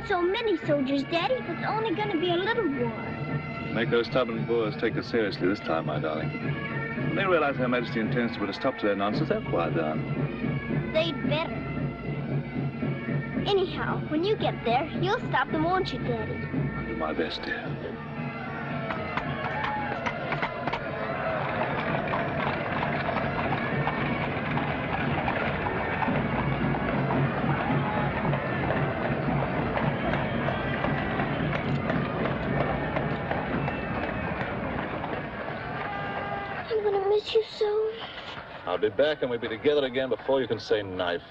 send so many soldiers, Daddy, if it's only going to be a little war? Make those stubborn Boers take us seriously this time, my darling. When they realize Her Majesty intends to put a stop to their nonsense, they'll quiet down. They'd better. Anyhow, when you get there, you'll stop them, won't you, Daddy? I'll do my best, dear. Miss you so. I'll be back and we'll be together again before you can say knife.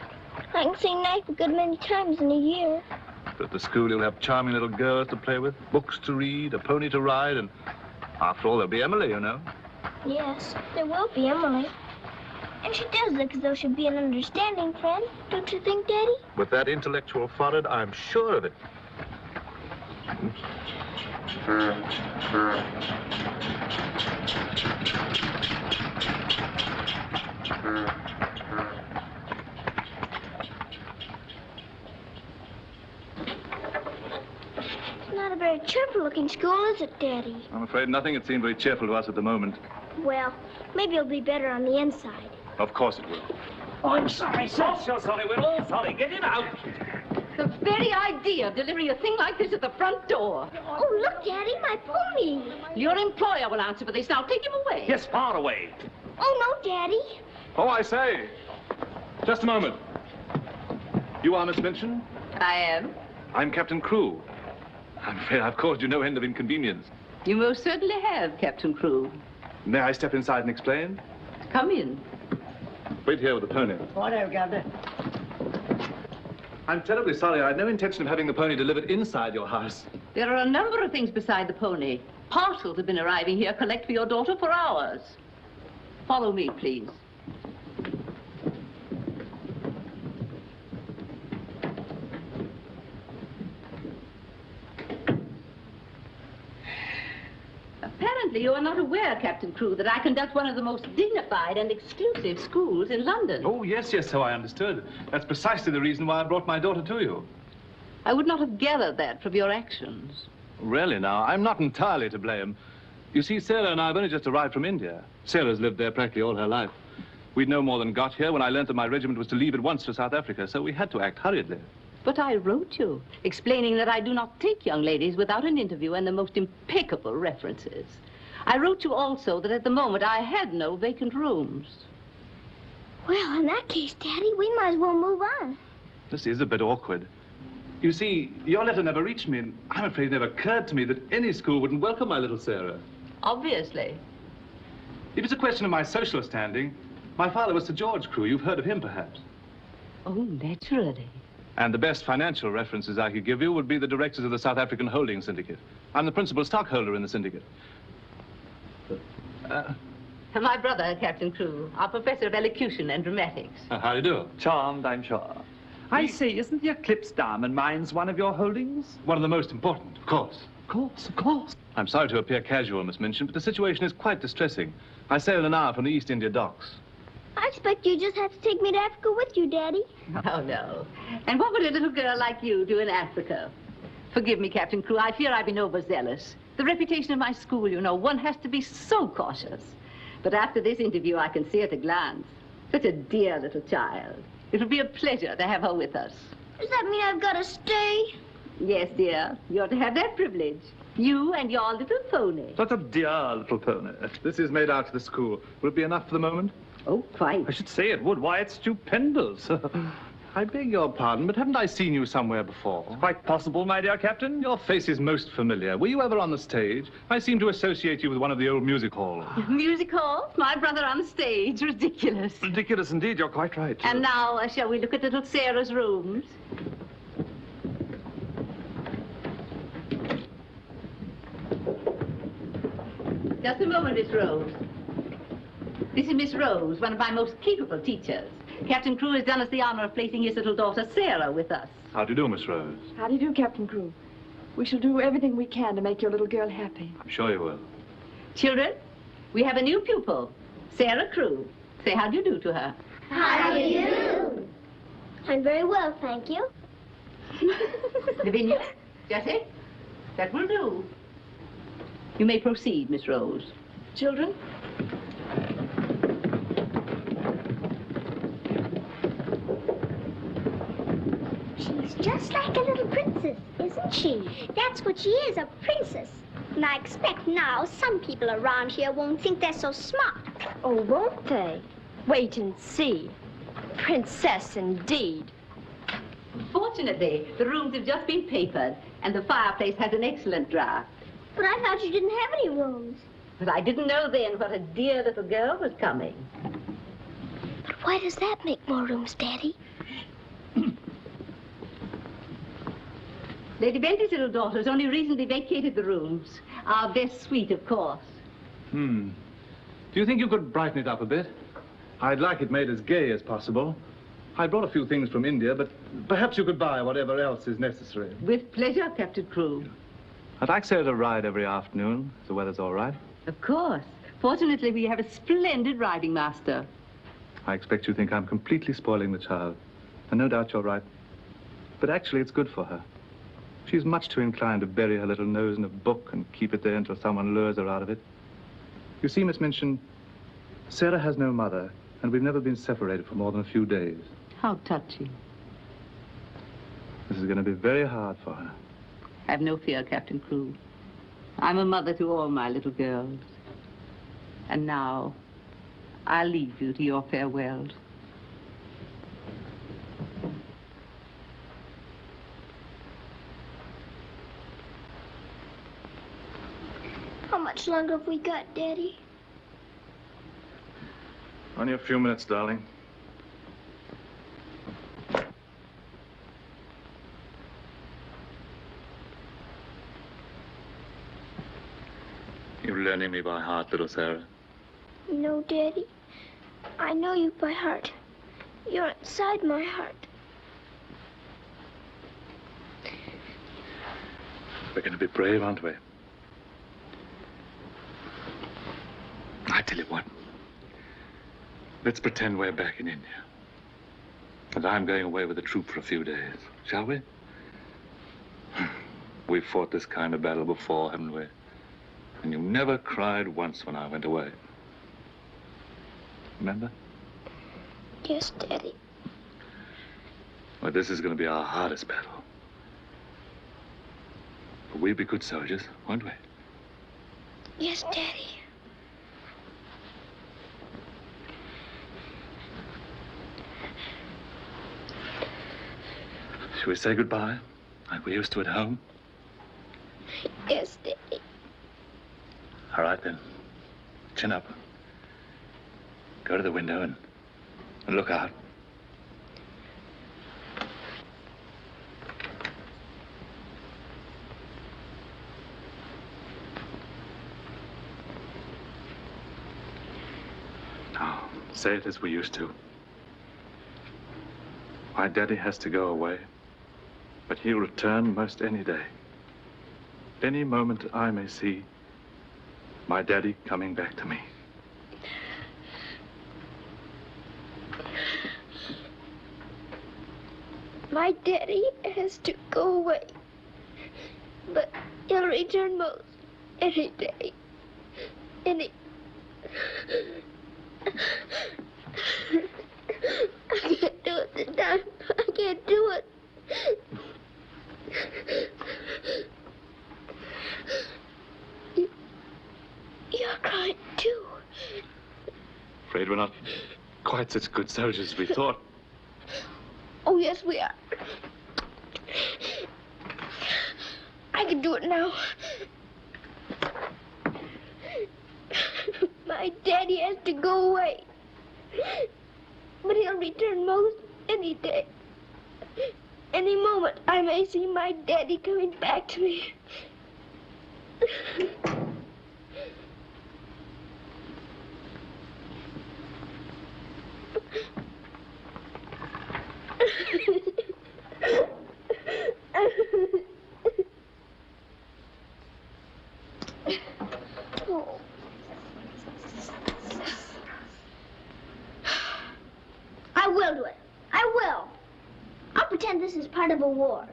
I can say knife a good many times in a year. But at the school you'll have charming little girls to play with, books to read, a pony to ride, and after all there'll be Emily, you know. Yes, there will be Emily. And she does look as though she'd be an understanding friend, don't you think, Daddy? With that intellectual forehead, I'm sure of it. Not a very cheerful-looking school, is it, Daddy? I'm afraid nothing had seemed very cheerful to us at the moment. Well, maybe it'll be better on the inside. Of course it will. Oh, I'm sorry, sir. So sorry. We're all sorry. Get him out. The very idea of delivering a thing like this at the front door. Oh, look, Daddy, my pony. Your employer will answer for this. Now, take him away. Yes, far away. Oh, no, Daddy. Oh, I say. Just a moment. You are Miss Minchin? I am. I'm Captain Crewe. I'm afraid I've caused you no end of inconvenience. You most certainly have, Captain Crewe. May I step inside and explain? Come in. Wait here with the pony. Righto, Governor. I'm terribly sorry. I had no intention of having the pony delivered inside your house. There are a number of things beside the pony. Parcels have been arriving here, collect for your daughter for hours. Follow me, please. Apparently, you are not aware, Captain Crewe, that I conduct one of the most dignified and exclusive schools in London. Oh, yes, so I understood. That's precisely the reason why I brought my daughter to you. I would not have gathered that from your actions. Really, now, I'm not entirely to blame. You see, Sarah and I have only just arrived from India. Sarah's lived there practically all her life. We'd no more than got here when I learned that my regiment was to leave at once for South Africa, so we had to act hurriedly. But I wrote you, explaining that I do not take young ladies without an interview and the most impeccable references. I wrote you also that at the moment I had no vacant rooms. Well, in that case, Daddy, we might as well move on. This is a bit awkward. You see, your letter never reached me, and I'm afraid it never occurred to me that any school wouldn't welcome my little Sarah. Obviously. If it's a question of my social standing, my father was Sir George Crewe. You've heard of him, perhaps. Oh, naturally. And the best financial references I could give you would be the directors of the South African Holding Syndicate. I'm the principal stockholder in the syndicate. My brother, Captain Crewe, our professor of elocution and dramatics. How do you do? Charmed, I'm sure. I say, isn't the Eclipse Diamond Mines one of your holdings? One of the most important, of course. Of course, of course. I'm sorry to appear casual, Miss Minchin, but the situation is quite distressing. I sail in an hour from the East India docks. I expect you just have to take me to Africa with you, Daddy. Oh, no. And what would a little girl like you do in Africa? Forgive me, Captain Crewe. I fear I've been overzealous. The reputation of my school, you know, one has to be so cautious. But after this interview, I can see at a glance. Such a dear little child. It'll be a pleasure to have her with us. Does that mean I've got to stay? Yes, dear. You're to have that privilege. You and your little pony. Such a dear little pony. This is made out to the school. Will it be enough for the moment? Oh, quite. I should say it would. Why, it's stupendous. I beg your pardon, but haven't I seen you somewhere before? It's quite possible, my dear Captain. Your face is most familiar. Were you ever on the stage? I seem to associate you with one of the old music halls. Music hall? My brother on the stage. Ridiculous. Ridiculous indeed. You're quite right. And now, shall we look at little Sarah's rooms? Just a moment, Miss Rose. This is Miss Rose, one of my most capable teachers. Captain Crewe has done us the honor of placing his little daughter, Sarah, with us. How do you do, Miss Rose? How do you do, Captain Crewe? We shall do everything we can to make your little girl happy. I'm sure you will. Children, we have a new pupil, Sarah Crewe. Say how do you do to her. How do you do? I'm very well, thank you. Lavinia, Jessie, that will do. You may proceed, Miss Rose. Children? She's just like a little princess, isn't she? That's what she is, a princess. And I expect now some people around here won't think they're so smart. Oh, won't they? Wait and see. Princess, indeed. Fortunately, the rooms have just been papered, and the fireplace has an excellent draft. But I thought you didn't have any rooms. But I didn't know then what a dear little girl was coming. But why does that make more rooms, Daddy? Lady Bentley's little daughter has only recently vacated the rooms. Our best suite, of course. Do you think you could brighten it up a bit? I'd like it made as gay as possible. I brought a few things from India, but perhaps you could buy whatever else is necessary. With pleasure, Captain Crewe. I'd like Sarah to ride every afternoon, if the weather's all right. Of course. Fortunately, we have a splendid riding master. I expect you think I'm completely spoiling the child. And no doubt you're right. But actually, it's good for her. She's much too inclined to bury her little nose in a book and keep it there until someone lures her out of it. You see, Miss Minchin, Sarah has no mother, and we've never been separated for more than a few days. How touching. This is going to be very hard for her. Have no fear, Captain Crewe. I'm a mother to all my little girls. And now, I'll leave you to your farewells. How much longer have we got, Daddy? Only a few minutes, darling. You're learning me by heart, little Sarah. No, Daddy. I know you by heart. You're inside my heart. We're going to be brave, aren't we? I tell you what. Let's pretend we're back in India. And I'm going away with the troop for a few days. Shall we? We've fought this kind of battle before, haven't we? And you never cried once when I went away. Remember? Yes, Daddy. Well, this is going to be our hardest battle. But we'll be good soldiers, won't we? Yes, Daddy. Shall we say goodbye, like we used to at home? Yes, Daddy. All right, then. Chin up. Go to the window and look out. Now, say it as we used to. My daddy has to go away, but he'll return most any day. Any moment I may see my daddy coming back to me. My daddy has to go away, but he'll return most any day. I can't do it this time. I can't do it. You're crying too. Afraid we're not quite such good soldiers as we thought. Oh, yes, we are. I can do it now. My daddy has to go away, but he'll return most any day. Any moment, I may see my daddy coming back to me. Oh. I will do it. I will. I'll pretend this is part of a war.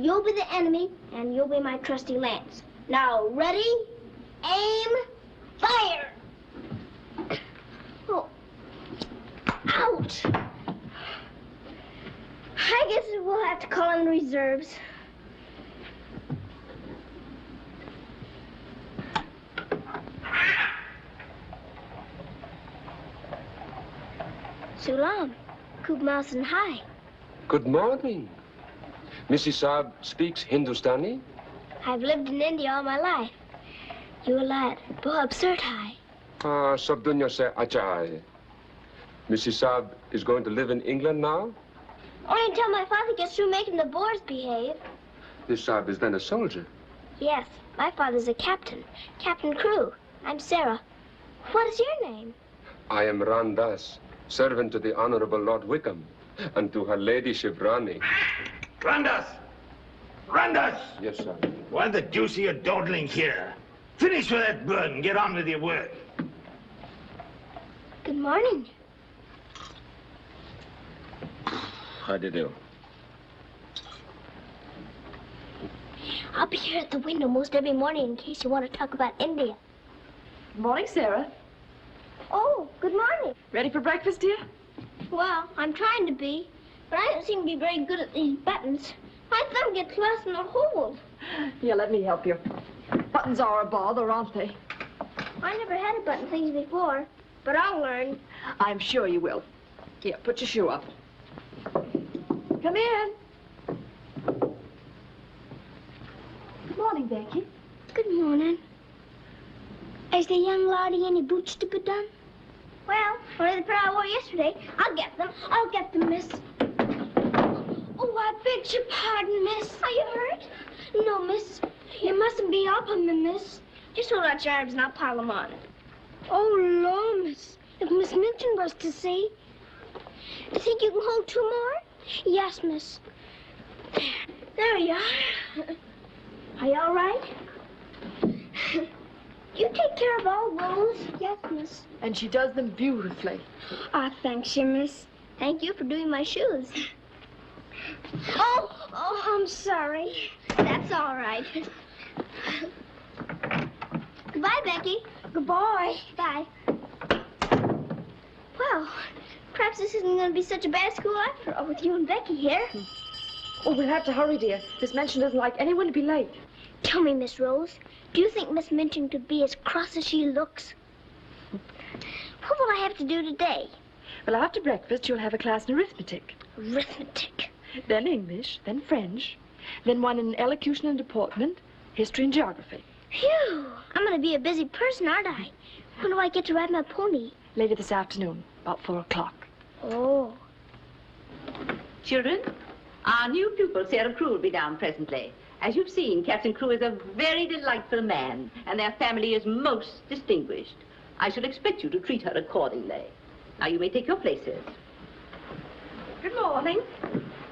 You'll be the enemy, and you'll be my trusty lance. Now, ready, aim, fire! Oh. Ouch! I guess we'll have to call in reserves. Sulam, Kub Mouse and Hi. Good morning. Mrs. Saab speaks Hindustani? I've lived in India all my life. You a lad, Bob absurd Hi. Ah, sab dunya se acha hai. Mrs. Saab is going to live in England now? Only until my father gets through making the Boers behave. Miss Saab is then a soldier. Yes, my father's a captain. Captain Crew. I'm Sarah. What is your name? I am Ran Das, servant to the Honorable Lord Wickham, and to her ladyship Rani. Randas! Randas! Yes, sir. Why the deuce are you dawdling here? Finish with that bird and get on with your work. Good morning. How do you do? I'll be here at the window most every morning in case you want to talk about India. Good morning, Sarah. Oh, good morning. Ready for breakfast, dear? Well, I'm trying to be, but I don't seem to be very good at these buttons. My thumb gets lost in the hold. Here, let me help you. Buttons are a bother, aren't they? I never had a button things before, but I'll learn. I'm sure you will. Here, put your shoe up. Come in. Good morning, Becky. Good morning. Is the young laddie any boots to be done? Well, only the pair I wore yesterday. I'll get them. I'll get them, miss. Oh, I beg your pardon, miss. Are you hurt? No, miss. You mustn't be up on me, miss. Just hold out your arms and I'll pile them on. Oh, Lord, miss. If Miss Milton was to see. You think you can hold two more? Yes, miss. There you are. Are you all right? You take care of all those? Yes, miss. And she does them beautifully. Ah, thanks, you, miss. Thank you for doing my shoes. Oh, I'm sorry. That's all right. Goodbye, Becky. Goodbye. Bye. Well, perhaps this isn't going to be such a bad school after all with you and Becky here. Oh, we'll have to hurry, dear. Miss Minchin doesn't like anyone to be late. Tell me, Miss Rose, do you think Miss Minchin could be as cross as she looks? What will I have to do today? Well, after breakfast, you'll have a class in arithmetic. Arithmetic. Then English, then French, then one in elocution and deportment, history and geography. Phew, I'm going to be a busy person, aren't I? When do I get to ride my pony? Later this afternoon, about 4 o'clock. Oh. Children, our new pupil, Sarah Crew, will be down presently. As you've seen, Captain Crew is a very delightful man, and their family is most distinguished. I shall expect you to treat her accordingly. Now, you may take your places. Good morning.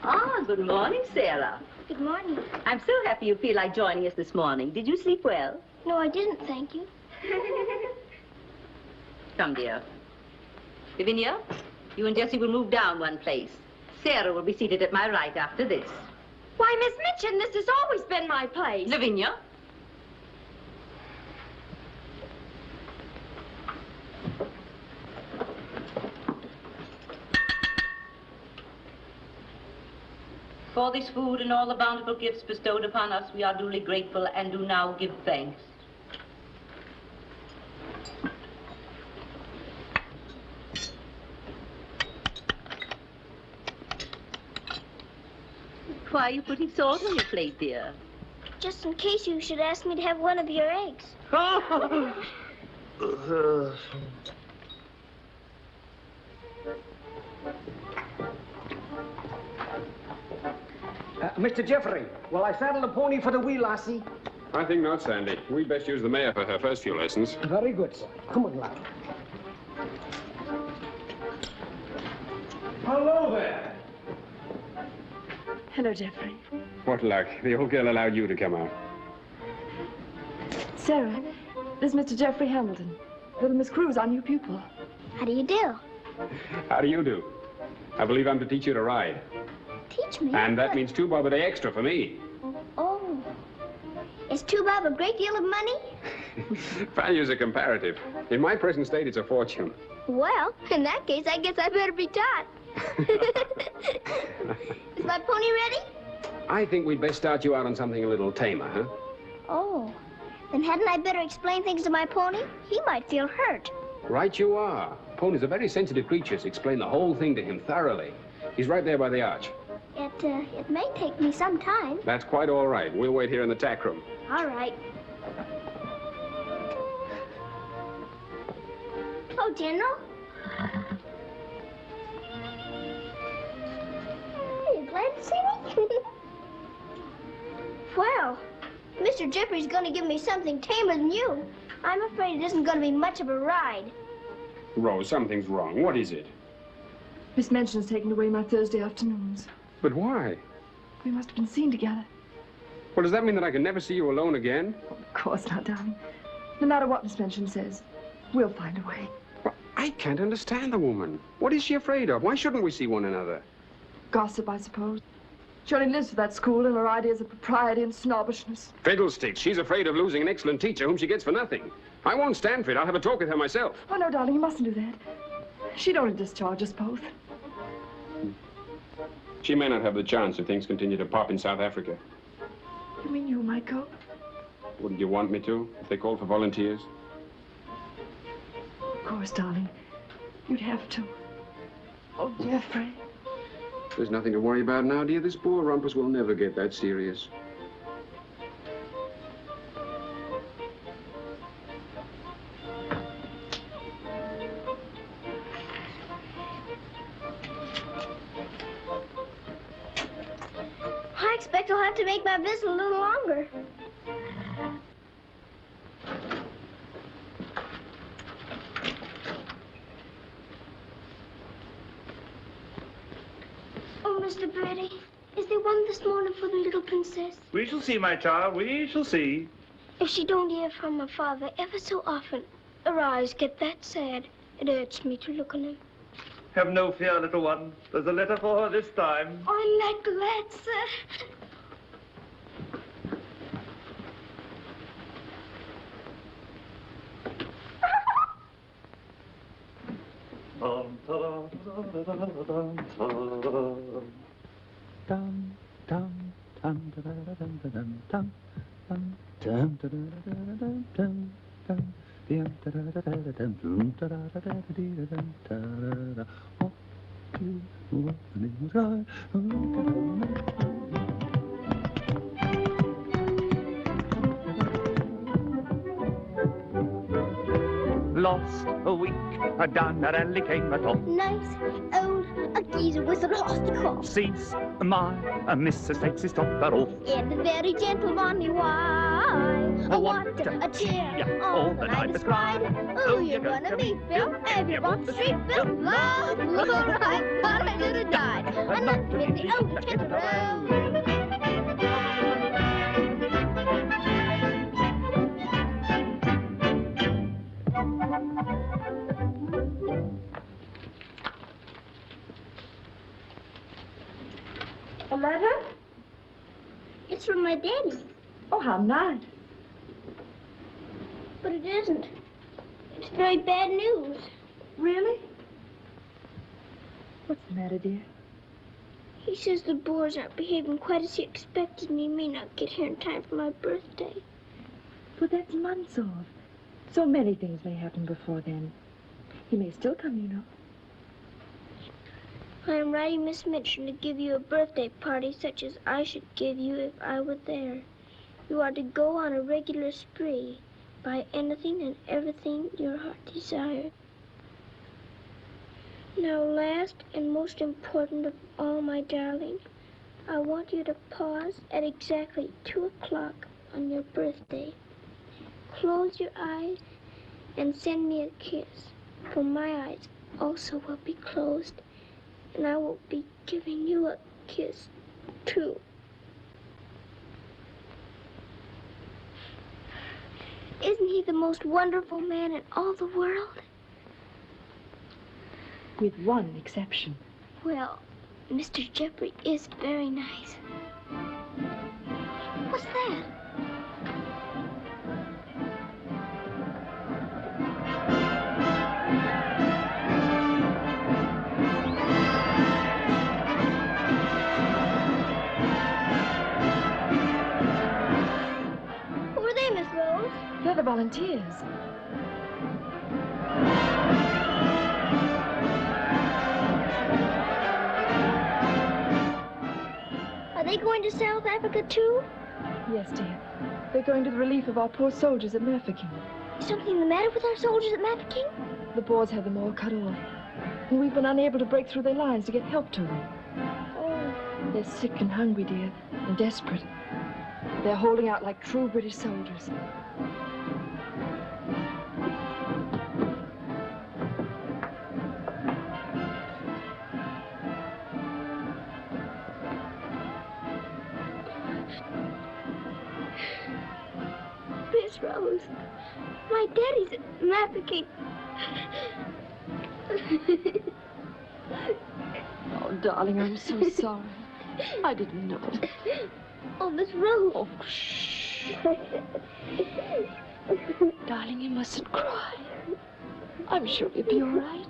Ah, good morning, Sarah. Good morning. I'm so happy you feel like joining us this morning. Did you sleep well? No, I didn't, thank you. Come, dear. Lavinia, you and Jessie will move down one place. Sarah will be seated at my right after this. Why, Miss Minchin, this has always been my place. Lavinia. For this food and all the bountiful gifts bestowed upon us, we are duly grateful and do now give thanks. Why are you putting salt on your plate, dear? Just in case you should ask me to have one of your eggs. Mr. Jeffrey, will I saddle the pony for the wee lassie? I think not, Sandy. We'd best use the mare for her first few lessons. Very good, sir. Come on, lad. Hello there. Hello, Jeffrey. What luck. The old girl allowed you to come out. Sarah, this is Mr. Jeffrey Hamilton. Little Miss Crew's our new pupil. How do you do? How do you do? I believe I'm to teach you to ride. Teach me. And that means 2 bob a day extra for me. Is 2 bob a great deal of money? Values are comparative. In my present state, it's a fortune. Well, in that case, I guess I better be taught. Is my pony ready? I think we'd best start you out on something a little tamer, huh? Oh, then hadn't I better explain things to my pony? He might feel hurt. Right you are. Ponies are very sensitive creatures. Explain the whole thing to him thoroughly. He's right there by the arch. It may take me some time. That's quite all right. We'll wait here in the tack room. All right. Oh, General. Are you glad to see me? Well, Mr. Jeffrey's going to give me something tamer than you. I'm afraid it isn't going to be much of a ride. Rose, something's wrong. What is it? Miss Minchin's taken away my Thursday afternoons. But why? We must have been seen together. Well, does that mean that I can never see you alone again? Of course not, darling. No matter what Miss Minchin says, we'll find a way. Well, I can't understand the woman. What is she afraid of? Why shouldn't we see one another? Gossip, I suppose. She only lives for that school and her ideas of propriety and snobbishness. Fiddlesticks. She's afraid of losing an excellent teacher whom she gets for nothing. I won't stand for it. I'll have a talk with her myself. Oh, no, darling, you mustn't do that. She'd only discharge us both. She may not have the chance if things continue to pop in South Africa. You mean you might go? Wouldn't you want me to, if they called for volunteers? Of course, darling. You'd have to. Oh, Jeffrey. There's nothing to worry about now, dear. This poor rumpus will never get that serious. I expect I'll have to make my visit a little longer. Oh, Mr. Brady, is there one this morning for the little princess? We shall see, my child. We shall see. If she don't hear from her father ever so often, her eyes get that sad. It hurts me to look on them. Have no fear, little one. There's a letter for her this time. I'm not glad, sir. Lost a week, down a rally came at all. Nice old a geezer with a lost call. Sees my Mrs. takes his topper off. In the very gentle bonny wine. I want a cheer all the night is cried. Oh, you're gonna meet Bill, and you want the street Bill. Love, Lord, I thought I would have died. I'm not in the old tent road. A letter? It's from my daddy. Oh, how nice. But it isn't. It's very bad news. Really? What's the matter, dear? He says the Boers aren't behaving quite as he expected, and he may not get here in time for my birthday. But that's months off. So many things may happen before then. He may still come, you know. I am writing Miss Minchin to give you a birthday party such as I should give you if I were there. You are to go on a regular spree, buy anything and everything your heart desires. Now, last and most important of all, my darling, I want you to pause at exactly 2 o'clock on your birthday. Close your eyes and send me a kiss, for my eyes also will be closed. And I will be giving you a kiss, too. Isn't he the most wonderful man in all the world? With one exception. Well, Mr. Jeffrey is very nice. What's that? They're the volunteers. Are they going to South Africa too? Yes, dear. They're going to the relief of our poor soldiers at Mafeking. Is something the matter with our soldiers at Mafeking? The Boers had them all cut off. And we've been unable to break through their lines to get help to them. Oh. They're sick and hungry, dear, and desperate. They're holding out like true British soldiers. Miss Rose, my daddy's at Mafeking. Oh, darling, I'm so sorry. I didn't know. Oh, Miss Rose. Oh, shh. Darling, you mustn't cry. I'm sure you'll be all right.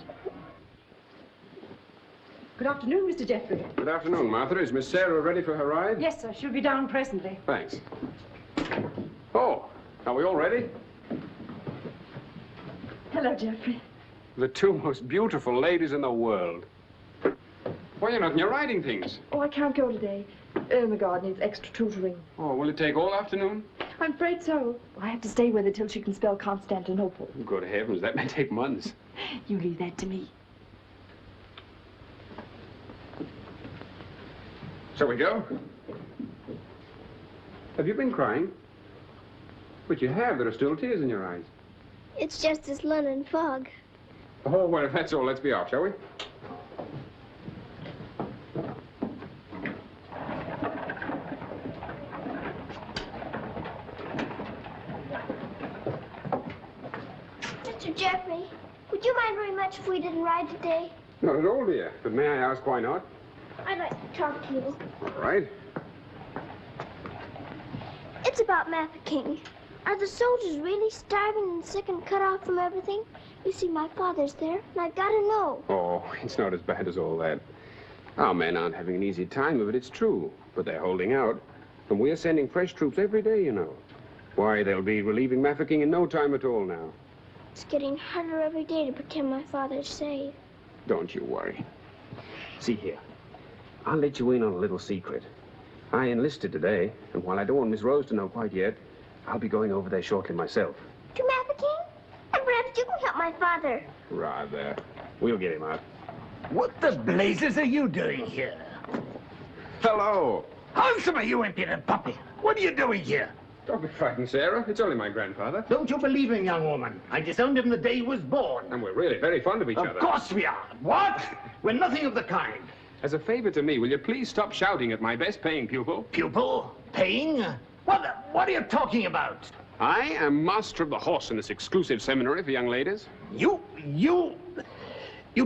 Good afternoon, Mr. Jeffrey. Good afternoon, Martha. Is Miss Sarah ready for her ride? Yes, sir. She'll be down presently. Thanks. Oh, are we all ready? Hello, Jeffrey. The two most beautiful ladies in the world. Why, you're not in your riding things. Oh, I can't go today. Ermengarde needs extra tutoring. Oh, will it take all afternoon? I'm afraid so. I have to stay with her till she can spell Constantinople. Good heavens, that may take months. You leave that to me. Shall we go? Have you been crying? But you have. There are still tears in your eyes. It's just this London fog. Oh, well, if that's all, let's be off, shall we? Mr. Jeffrey, would you mind very much if we didn't ride today? Not at all, dear. But may I ask why not? I'd like to talk to you. All right. It's about Mafeking. Are the soldiers really starving and sick and cut off from everything? You see, my father's there, and I've got to know. Oh, it's not as bad as all that. Our men aren't having an easy time of it, it's true. But they're holding out. And we're sending fresh troops every day, you know. Why, they'll be relieving Mafeking in no time at all now. It's getting harder every day to pretend my father's safe. Don't you worry. See here. I'll let you in on a little secret. I enlisted today, and while I don't want Miss Rose to know quite yet, I'll be going over there shortly myself. To Mafeking? And perhaps you can help my father. Rather. We'll get him out. What the blazes are you doing here? Hello. Handsome, you impudent puppy. What are you doing here? Don't be frightened, Sarah. It's only my grandfather. Don't you believe him, young woman? I disowned him the day he was born. And we're really very fond of each other. Of course we are. What? We're nothing of the kind. As a favor to me, will you please stop shouting at my best-paying pupil? Pupil? Paying? What are you talking about? I am master of the horse in this exclusive seminary for young ladies. You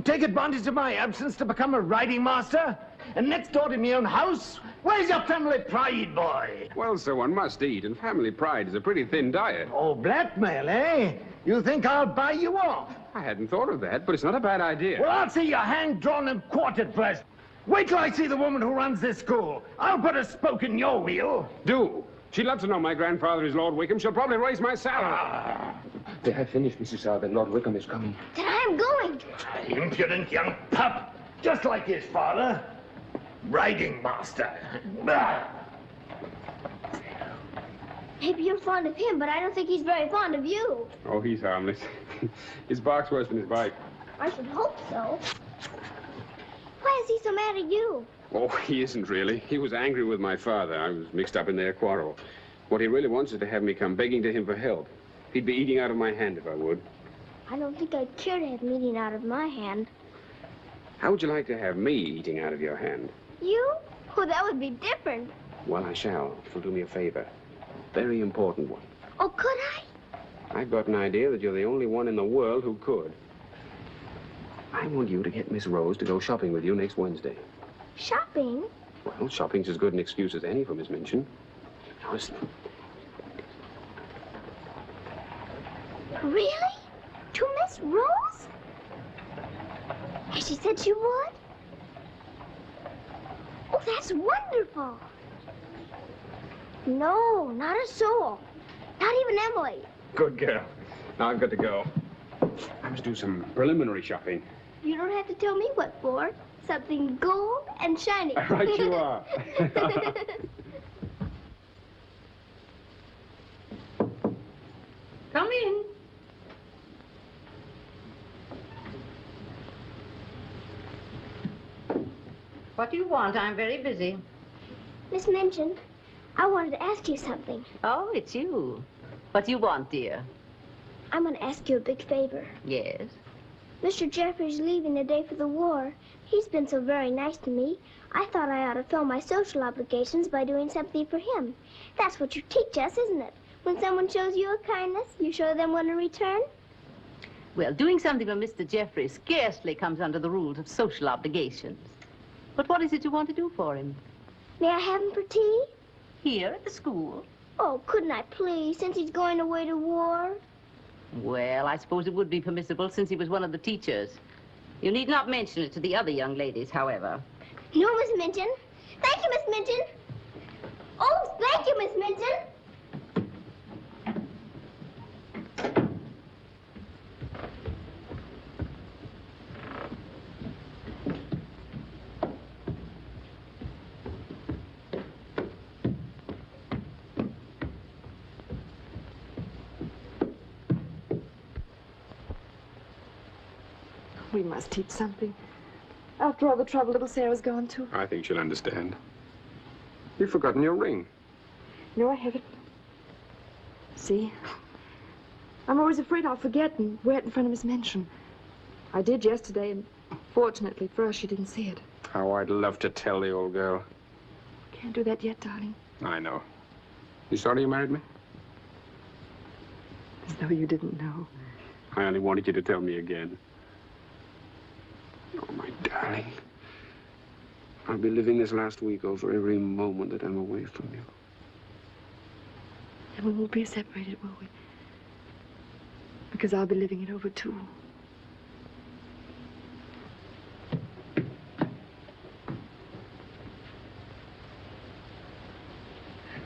take advantage of my absence to become a riding master? And next door to my own house? Where's your family pride, boy? Well, sir, one must eat, and family pride is a pretty thin diet. Oh, blackmail, eh? You think I'll buy you off? I hadn't thought of that, but it's not a bad idea. Well, I'll see you hanged, drawn, and quartered first. Wait till I see the woman who runs this school. I'll put a spoke in your wheel. Do. She'd love to know my grandfather is Lord Wickham. She'll probably raise my salary. They have finished, Mrs. Seiter. Lord Wickham is coming. Then I'm going. Impudent young pup. Just like his father. Riding master. Maybe you're fond of him, but I don't think he's very fond of you. Oh, he's harmless. His bark's worse than his bite. I should hope so. Why is he so mad at you? Oh, he isn't really. He was angry with my father. I was mixed up in their quarrel. What he really wants is to have me come begging to him for help. He'd be eating out of my hand if I would. I don't think I'd care to have him eating out of my hand. How would you like to have me eating out of your hand? You? Oh, that would be different. Well, I shall, if you'll do me a favor. Very important one. Oh, could I? I've got an idea that you're the only one in the world who could. I want you to get Miss Rose to go shopping with you next Wednesday. Shopping? Well, shopping's as good an excuse as any for Miss Minchin. Now, listen. Really? To Miss Rose? Has she said she would? Oh, that's wonderful. No, not a soul. Not even Emily. Good girl. Now I've got to go. I must do some preliminary shopping. You don't have to tell me what for. Something gold and shiny. Right you are. Come in. What do you want? I'm very busy. Miss Minchin, I wanted to ask you something. Oh, it's you. What do you want, dear? I'm going to ask you a big favor. Yes? Mr. Jeffrey's leaving the day for the war. He's been so very nice to me. I thought I ought to fill my social obligations by doing something for him. That's what you teach us, isn't it? When someone shows you a kindness, you show them one in return. Well, doing something for Mr. Jeffrey scarcely comes under the rules of social obligations. But what is it you want to do for him? May I have him for tea? Here at the school? Oh, couldn't I please, since he's going away to war? Well, I suppose it would be permissible since he was one of the teachers. You need not mention it to the other young ladies, however. No, Miss Minchin. Thank you, Miss Minchin. Oh, thank you, Miss Minchin. We must teach something. After all the trouble little Sarah's gone to. I think she'll understand. You've forgotten your ring. No, I haven't. See? I'm always afraid I'll forget and wear it in front of Miss Minchin. I did yesterday, and fortunately for us, she didn't see it. How I'd love to tell the old girl. Can't do that yet, darling. I know. You sorry you married me? As though you didn't know. I only wanted you to tell me again. Oh, my darling. I'll be living this last week over every moment that I'm away from you. And we won't be separated, will we? Because I'll be living it over, too.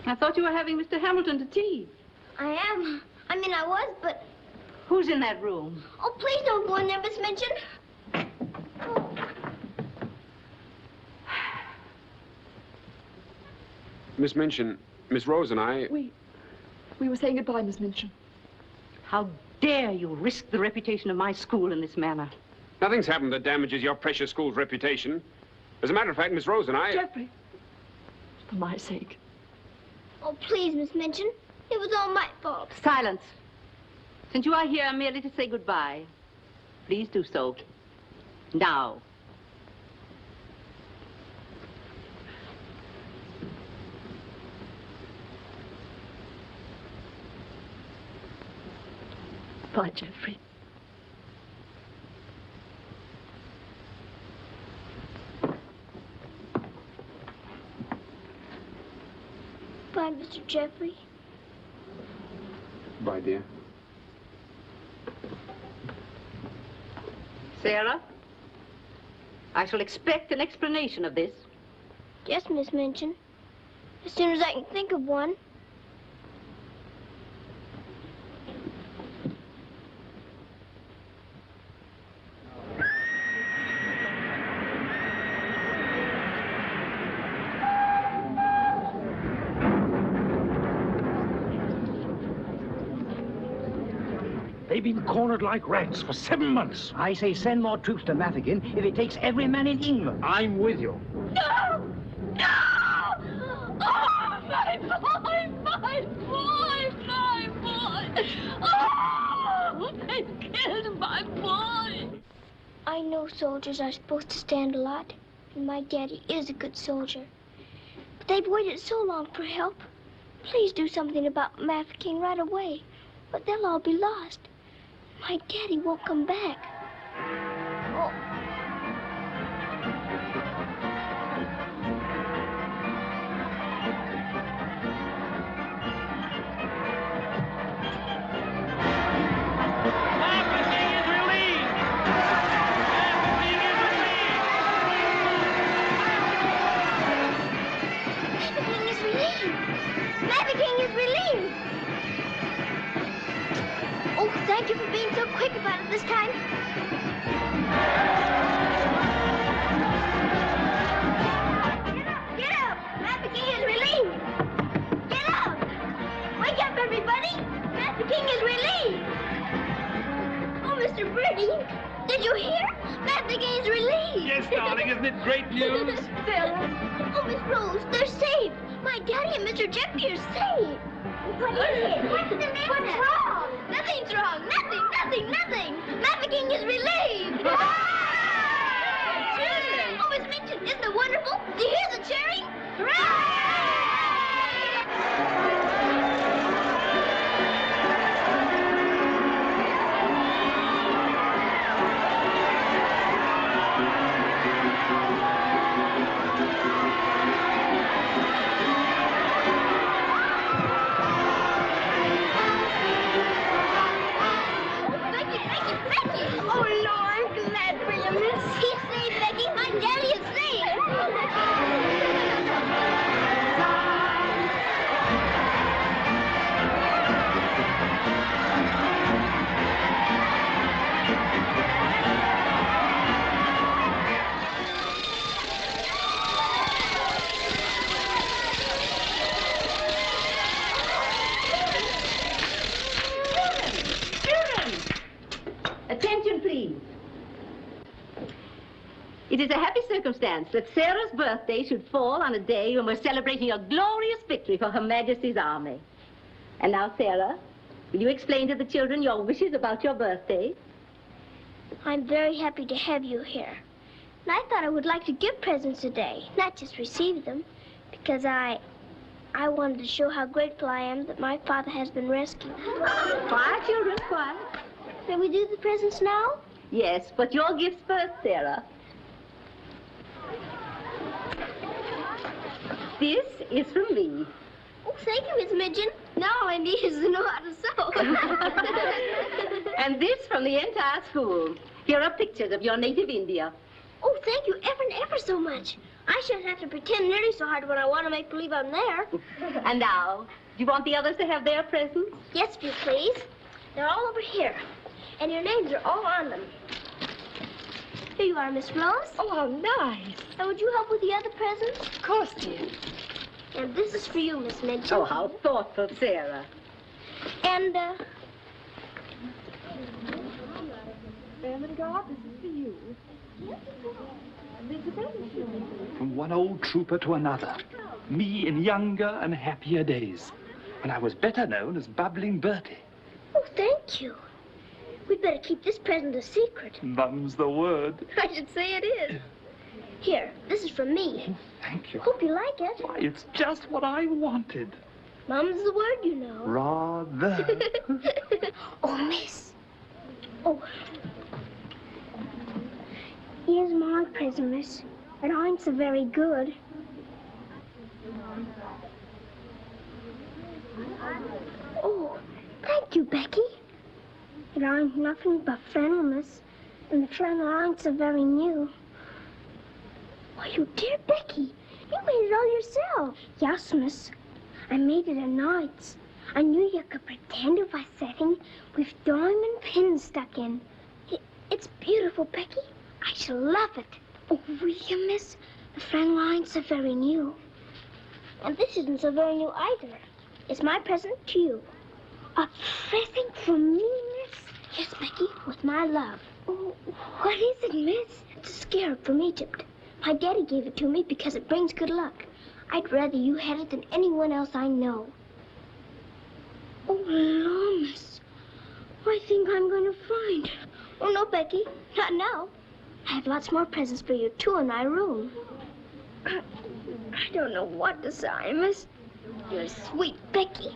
I thought you were having Mr. Hamilton to tea. I am. I mean, I was, but... Who's in that room? Oh, please don't go in there, Miss Minchin. Miss Minchin, Miss Rose and I... We were saying goodbye, Miss Minchin. How dare you risk the reputation of my school in this manner? Nothing's happened that damages your precious school's reputation. As a matter of fact, Miss Rose and I... Jeffrey, for my sake. Oh, please, Miss Minchin. It was all my fault. Silence. Since you are here merely to say goodbye, please do so. Now. Bye, Jeffrey. Bye, Mr. Jeffrey. Bye, dear. Sarah, I shall expect an explanation of this. Yes, Miss Minchin. As soon as I can think of one. They've been cornered like rats for 7 months. I say send more troops to Mafeking if it takes every man in England. I'm with you. No! No! Oh, my boy! My boy! My boy! Oh! They killed my boy! I know soldiers are supposed to stand a lot, and my daddy is a good soldier. But they've waited so long for help. Please do something about Mafeking right away, but they'll all be lost. My daddy won't come back. Oh. Mafeking is relieved! Oh, thank you for being so quick about it this time. Get up! Master King is relieved! Get up! Wake up, everybody! Master King is relieved! Oh, Mr. Birdie, did you hear? Master King is relieved! Yes, darling, isn't it great news? Phil. Oh, Miss Rose, they're saved! My daddy and Mr. Jeffrey are saved! What is it? What's the matter? What's wrong? Nothing's wrong. Nothing. Master King is relieved! Oh, Miss Minchin, isn't it wonderful? Do you hear the cheering? Hooray! Oh, Lord, I'm glad for you, miss. He's saved, Becky. My daddy is Attention, please. It is a happy circumstance that Sarah's birthday should fall on a day when we're celebrating a glorious victory for Her Majesty's army. And now, Sarah, will you explain to the children your wishes about your birthday? I'm very happy to have you here. And I thought I would like to give presents today, not just receive them, because I wanted to show how grateful I am that my father has been rescued. Quiet, children, quiet. May we do the presents now? Yes, but your gifts first, Sarah. This is from me. Oh, thank you, Miss Midgeon. Now all I need is to know how to sew. And this from the entire school. Here are pictures of your native India. Oh, thank you ever and ever so much. I shouldn't have to pretend nearly so hard when I want to make believe I'm there. And now, do you want the others to have their presents? Yes, if you please. They're all over here. And your names are all on them. Here you are, Miss Rose. Oh, how nice. Now, would you help with the other presents? Of course, dear. And this is for you, Miss Midgeon. Oh, how thoughtful, Sarah. And, God, this is for you. From one old trooper to another. Me in younger and happier days, when I was better known as Bubbling Bertie. Oh, thank you. We'd better keep this present a secret. Mum's the word. I should say it is. Here, this is from me. Thank you. Hope you like it. Why, it's just what I wanted. Mum's the word, you know. Rather. Oh, miss. Oh. Here's my present, miss. It ain't so very good. Oh, thank you, Becky. It ain't nothing but flannel, miss. And the flannel ain't so very new. Why, you dear Becky, you made it all yourself. Yes, miss. I made it at nights. I knew you could pretend it was setting with diamond pins stuck in. It's beautiful, Becky. I shall love it. Oh, will you, miss? The flannel ain't so very new. And this isn't so very new either. It's my present to you. A present from me, miss? Yes, Becky, with my love. Oh, what is it, miss? It's a scarab from Egypt. My daddy gave it to me because it brings good luck. I'd rather you had it than anyone else I know. Oh, Lord, miss. I think I'm going to find. Oh, no, Becky, not now. I have lots more presents for you, too, in my room. I don't know what to say, miss. You're sweet, Becky.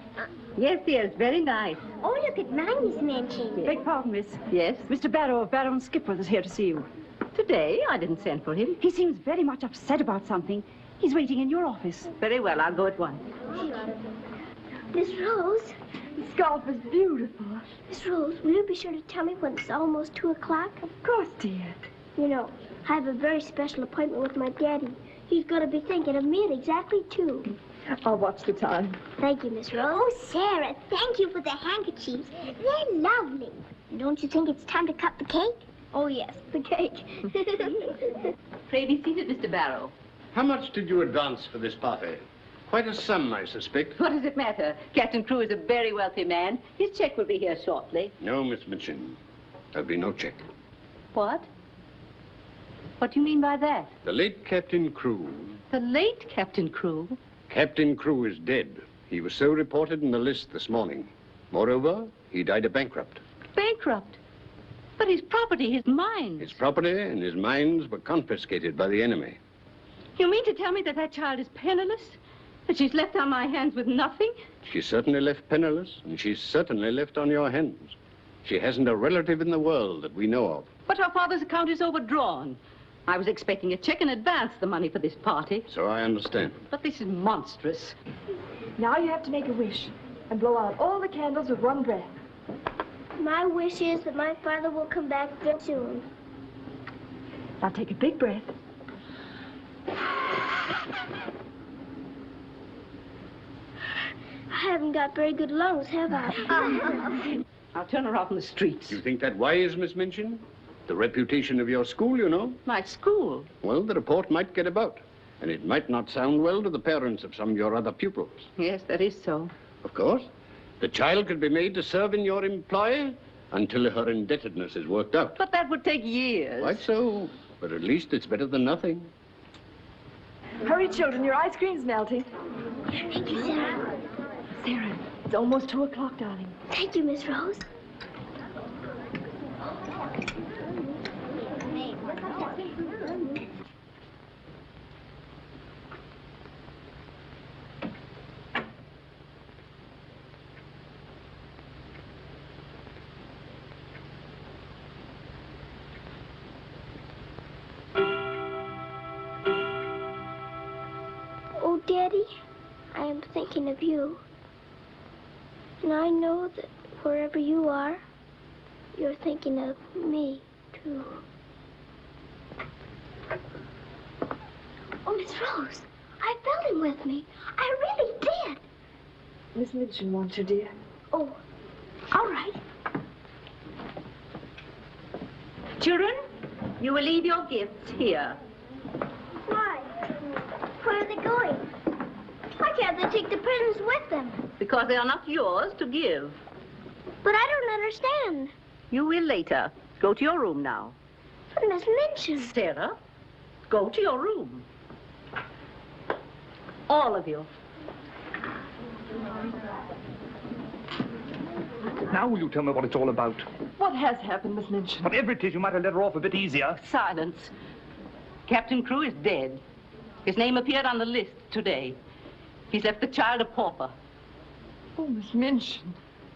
Yes, dear, it's very nice. Oh, look at mine, Miss Minchin. Beg pardon, miss. Yes? Mr. Barrow of Barrow and Skipworth is here to see you. Today, I didn't send for him. He seems very much upset about something. He's waiting in your office. Very well, I'll go at once. Miss Rose? The scarf is beautiful. Miss Rose, will you be sure to tell me when it's almost 2 o'clock? Of course, dear. You know, I have a very special appointment with my daddy. He's going to be thinking of me at exactly 2. I'll watch the time. Thank you, Miss Rose. Oh, Sarah, thank you for the handkerchiefs. They're lovely. Don't you think it's time to cut the cake? Oh, yes, the cake. Pray be seated, Mr. Barrow. How much did you advance for this party? Quite a sum, I suspect. What does it matter? Captain Crewe is a very wealthy man. His check will be here shortly. No, Miss Minchin. There'll be no check. What? What do you mean by that? The late Captain Crewe. The late Captain Crewe? Captain Crewe is dead. He was so reported in the list this morning. Moreover, he died a bankrupt. Bankrupt? But his property, his mines. His property and his mines were confiscated by the enemy. You mean to tell me that that child is penniless? That she's left on my hands with nothing? She's certainly left penniless, and she's certainly left on your hands. She hasn't a relative in the world that we know of. But her father's account is overdrawn. I was expecting a check in advance, the money for this party. So I understand. But this is monstrous. Now you have to make a wish and blow out all the candles with one breath. My wish is that my father will come back very soon. Now take a big breath. I haven't got very good lungs, have I? I'll turn her off in the streets. You think that wise, Miss Minchin? The reputation of your school, you know. My school? Well, the report might get about, and it might not sound well to the parents of some of your other pupils. Yes, that is so. Of course. The child could be made to serve in your employ until her indebtedness is worked out. But that would take years. Quite so. But at least it's better than nothing. Hurry, children, your ice cream's melting. Thank you, Sarah. Sarah, it's almost 2 o'clock, darling. Thank you, Miss Rose. Oh, Daddy, I am thinking of you. And I know that wherever you are, you're thinking of me, too. Oh, Miss Rose, I felt him with me. I really did. Miss Minchin wants you, dear. Oh, all right. Children, you will leave your gifts here. Why? Where are they going? Why can't they take the presents with them? Because they are not yours to give. But I don't understand. You will later. Go to your room now. But Miss Minchin... Sarah, go to your room. All of you. Now will you tell me what it's all about? What has happened, Miss Minchin? Whatever it is, you might have let her off a bit easier. Silence. Captain Crewe is dead. His name appeared on the list today. He's left the child a pauper. Oh, Miss Minchin.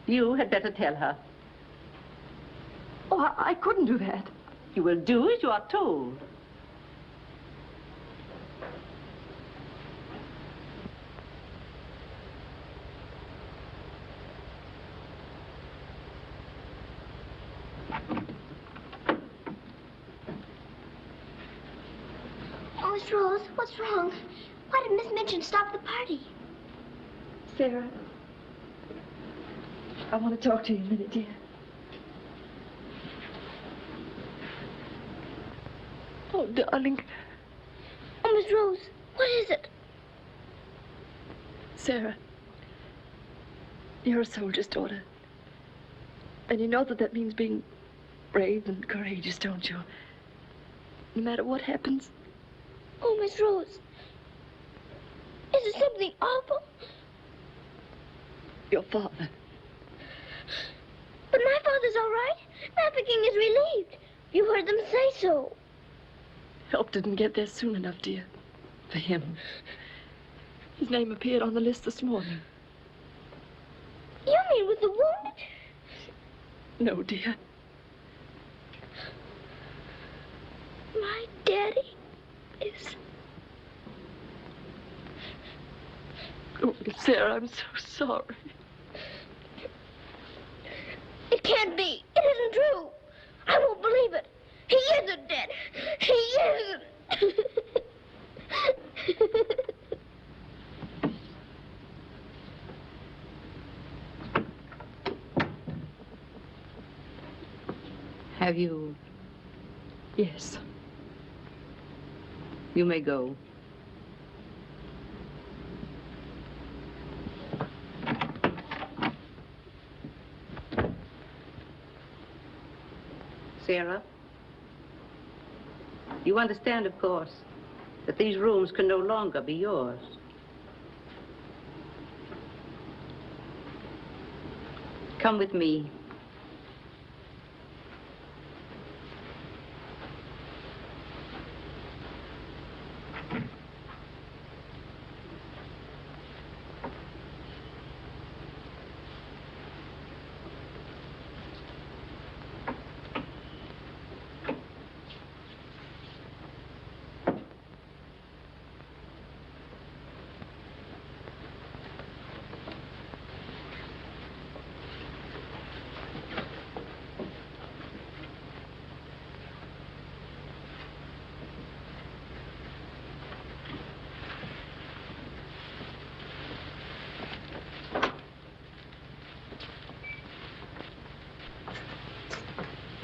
You had better tell her. Oh, I couldn't do that. You will do as you are told. Oh, Miss Rose, what's wrong? Why did Miss Minchin stop the party? Sarah, I want to talk to you a minute, dear. Oh, darling. Oh, Miss Rose, what is it? Sarah, you're a soldier's daughter. And you know that that means being brave and courageous, don't you? No matter what happens. Oh, Miss Rose, is it something awful? Your father. But my father's all right. Mafeking is relieved. You heard them say so. Help didn't get there soon enough, dear. For him. His name appeared on the list this morning. You mean with the wound? No, dear. My daddy is... Oh, Sarah, I'm so sorry. It can't be. It isn't true. I won't believe it. He isn't dead. He isn't. Have you? Yes. You may go. Sarah, you understand, of course, that these rooms can no longer be yours. Come with me.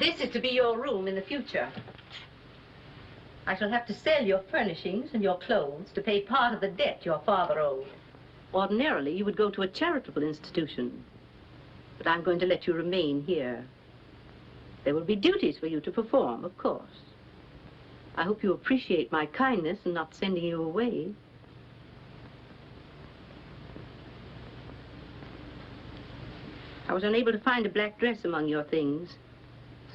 This is to be your room in the future. I shall have to sell your furnishings and your clothes to pay part of the debt your father owed. Ordinarily, you would go to a charitable institution, but I'm going to let you remain here. There will be duties for you to perform, of course. I hope you appreciate my kindness in not sending you away. I was unable to find a black dress among your things,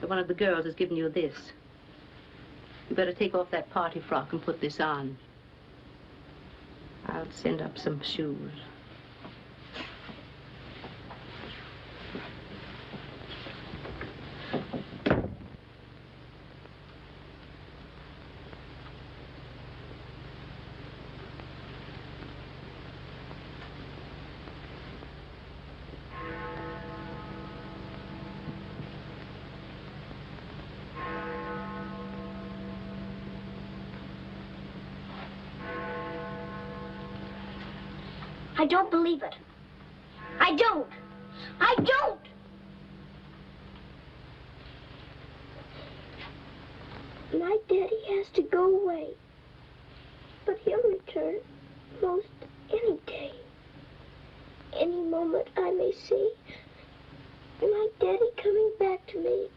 so one of the girls has given you this. You better take off that party frock and put this on. I'll send up some shoes. I don't believe it. I don't. I don't. My daddy has to go away. But he'll return most any day. Any moment I may see my daddy coming back to me.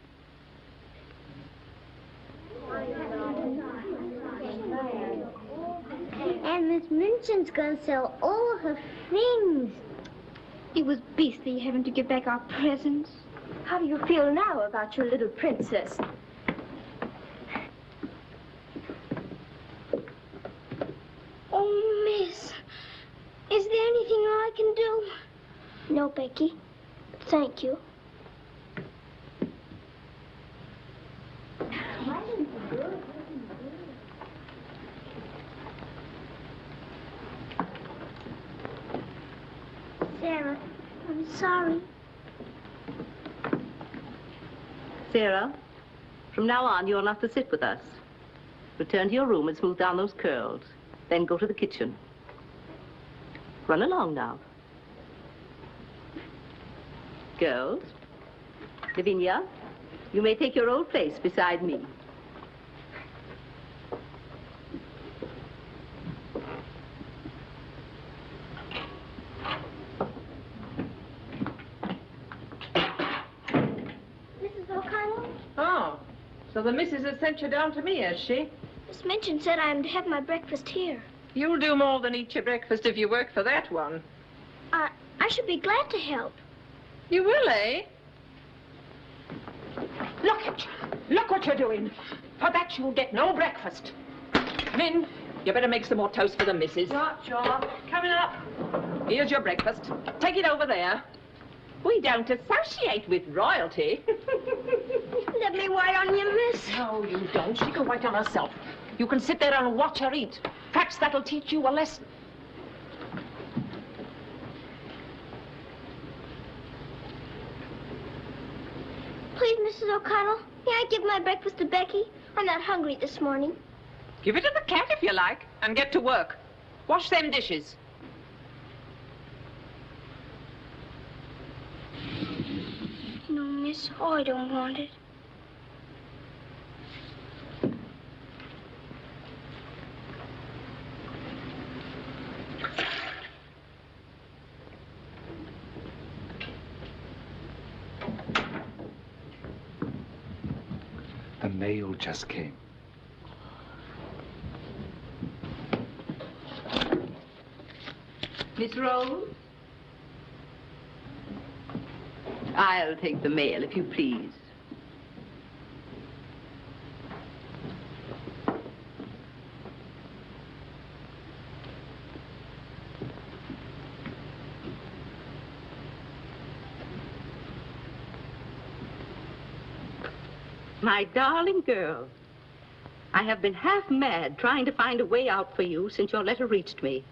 And Miss Minchin's gonna sell all her things. It was beastly having to give back our presents. How do you feel now about your little princess? Oh, Miss, is there anything I can do? No, Becky. Thank you. Sarah, I'm sorry. Sarah, from now on, you'll have to sit with us. Return to your room and smooth down those curls. Then go to the kitchen. Run along now. Girls, Lavinia, you may take your old place beside me. So the missus has sent you down to me, has she? Miss Minchin said I am to have my breakfast here. You'll do more than eat your breakfast if you work for that one. I should be glad to help. You will, eh? Look at you. Look what you're doing. For that you'll get no breakfast. Min, you better make some more toast for the missus. Sure. Coming up. Here's your breakfast. Take it over there. We don't associate with royalty. Let me wait on you, miss. No, you don't. She can wait on herself. You can sit there and watch her eat. Perhaps that'll teach you a lesson. Please, Mrs. O'Connell, may I give my breakfast to Becky? I'm not hungry this morning. Give it to the cat if you like, and get to work. Wash them dishes. No, miss. Oh, I don't want it. mail just came. Miss Rose? I'll take the mail, if you please. My darling girl, I have been half mad trying to find a way out for you since your letter reached me.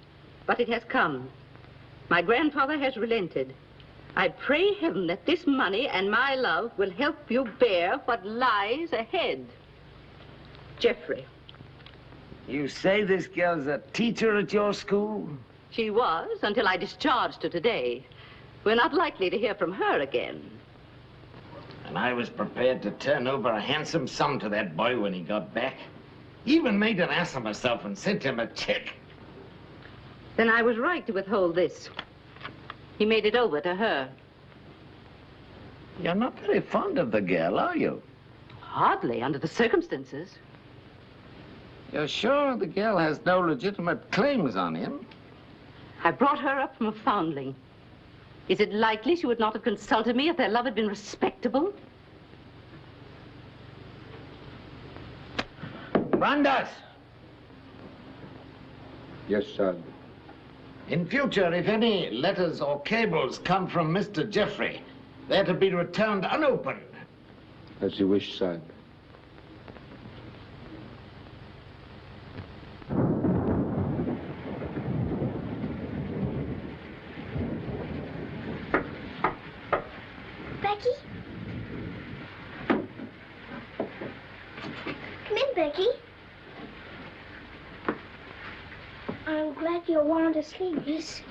But it has come. My grandfather has relented. I pray heaven that this money and my love will help you bear what lies ahead. Jeffrey. You say this girl's a teacher at your school? She was, until I discharged her today. We're not likely to hear from her again. And I was prepared to turn over a handsome sum to that boy when he got back. Even made an ass of myself and sent him a check. Then I was right to withhold this. He made it over to her. You're not very fond of the girl, are you? Hardly, under the circumstances. You're sure the girl has no legitimate claims on him? I brought her up from a foundling. Is it likely she would not have consulted me if their love had been respectable? Brandas! Yes, sir. In future, if any letters or cables come from Mr. Jeffrey, they're to be returned unopened. As you wish, sir. Becky? Come in, Becky. I'm glad you want to sleep, miss.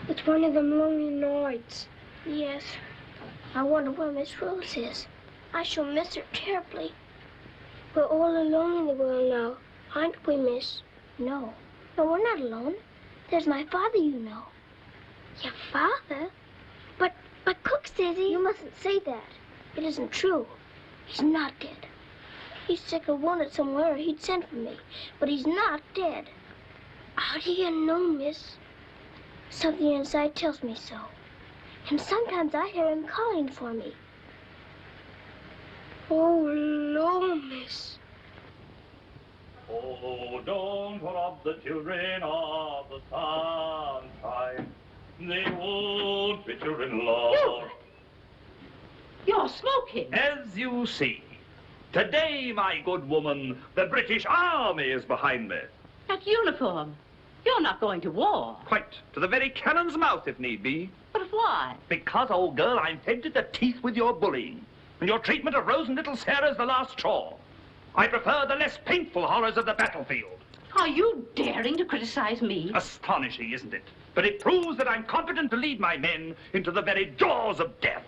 It's one of them lonely nights. Yes. I wonder where Miss Rose is. I shall miss her terribly. We're all alone in the world now, aren't we, miss? No. No, we're not alone. There's my father, you know. Your father? But Cook says he... You mustn't say that. It isn't true. He's not dead. He's sick or wounded somewhere, he'd send for me. But he's not dead. How do you know, miss? Something inside tells me so. And sometimes I hear him calling for me. Oh, Lord, miss. Oh, don't rob the children of the sunshine. They won't fit your in-law. You're smoking. As you see, today, my good woman, the British Army is behind me. That uniform. You're not going to war. Quite. To the very cannon's mouth, if need be. But why? Because, old girl, I'm fed to the teeth with your bullying. And your treatment of Rose and little Sarah's the last straw. I prefer the less painful horrors of the battlefield. Are you daring to criticize me? Astonishing, isn't it? But it proves that I'm competent to lead my men into the very jaws of death.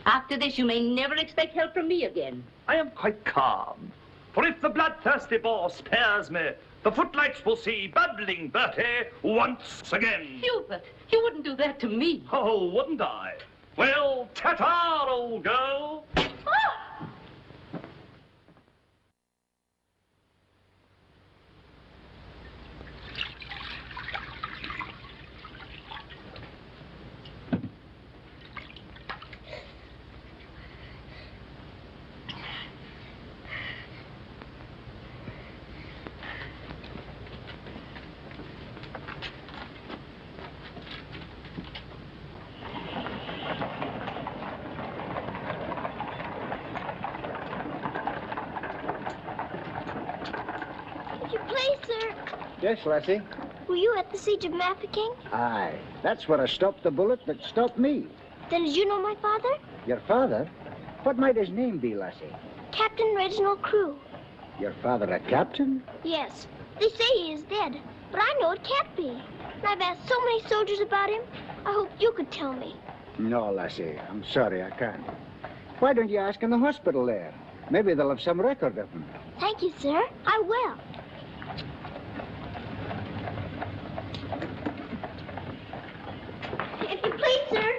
After this, you may never expect help from me again. I am quite calm. For if the bloodthirsty Boer spares me, the footlights will see bubbling Bertie once again. Hubert, you wouldn't do that to me. Oh, wouldn't I? Well, ta-ta, old girl. Ah! Yes, Lassie? Were you at the siege of Mafeking? Aye. That's where I stopped the bullet that stopped me. Then did you know my father? Your father? What might his name be, Lassie? Captain Reginald Crewe. Your father a captain? Yes. They say he is dead, but I know it can't be. And I've asked so many soldiers about him. I hope you could tell me. No, Lassie. I'm sorry, I can't. Why don't you ask in the hospital there? Maybe they'll have some record of him. Thank you, sir. I will. If you please, sir.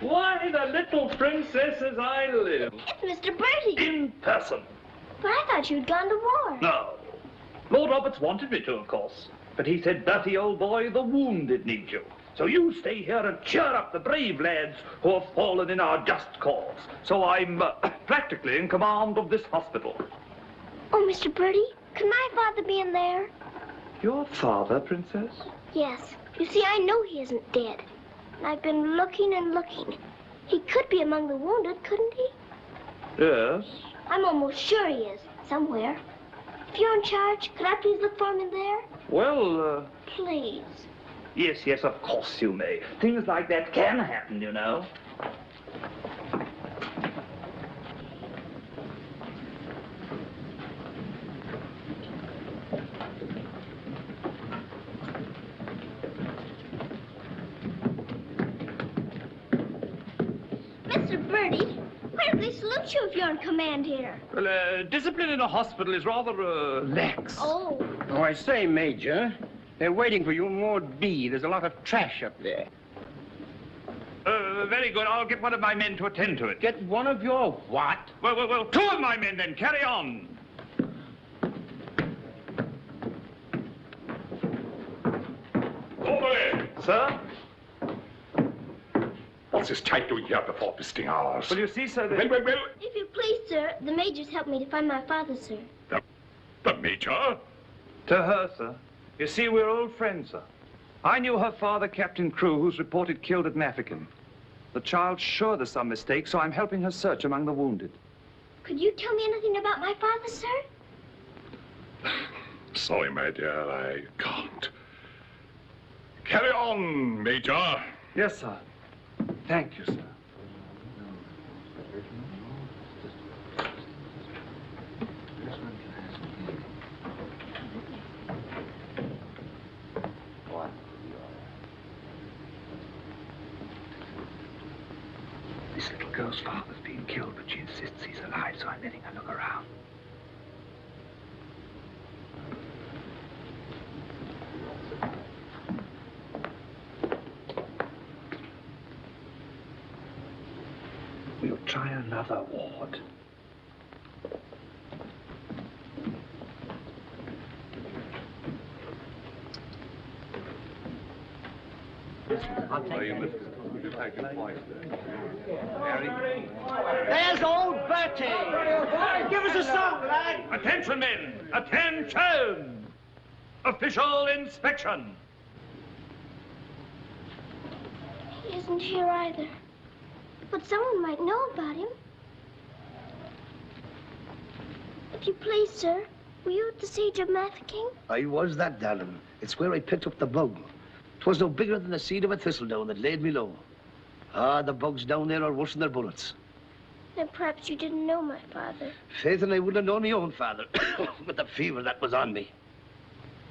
Why, the little princess as I live. It's It's Mr. Bertie. In person. But I thought you'd gone to war. No. Lord Roberts wanted me to, of course. But he said, Bertie, old boy, the wounded need you. So you stay here and cheer up the brave lads who have fallen in our just cause. So I'm practically in command of this hospital. Oh, Mr. Bertie, could my father be in there? Your father, Princess? Yes. You see, I know he isn't dead. And I've been looking and looking. He could be among the wounded, couldn't he? Yes. I'm almost sure he is, somewhere. If you're in charge, could I please look for him in there? Well, Please. Yes, yes, of course you may. Things like that can happen, you know. Mr. Bertie, why do they salute you if you're in command here? Well, discipline in a hospital is rather, lax. Oh. Oh, I say, Major, they're waiting for you in Ward B. There's a lot of trash up there. Very good. I'll get one of my men to attend to it. Get one of your what? Well, two of my men then. Carry on. Over there. Sir? What's this type doing here before visiting hours? Well, you see, sir, Well. If you please, sir, the major's helped me to find my father, sir. The Major? To her, sir. You see, we're old friends, sir. I knew her father, Captain Crew, who's reported killed at Mafeking. The child's sure there's some mistake, so I'm helping her search among the wounded. Could you tell me anything about my father, sir? Sorry, my dear, I can't. Carry on, Major. Yes, sir. Thank you, sir. This little girl's father's been killed, but she insists he's alive, so I'm letting her look around. We'll try another ward. There's old Bertie. Give us a song, lad. Attention, men! Attention! Official inspection. He isn't here either. But someone might know about him. If you please, sir, were you at the siege of Mafeking? I was that, darling. It's where I picked up the bug. 'Twas no bigger than the seed of a thistledown that laid me low. Ah, the bugs down there are worse than their bullets. Then perhaps you didn't know my father. Faith, and I wouldn't have known my own father with the fever that was on me.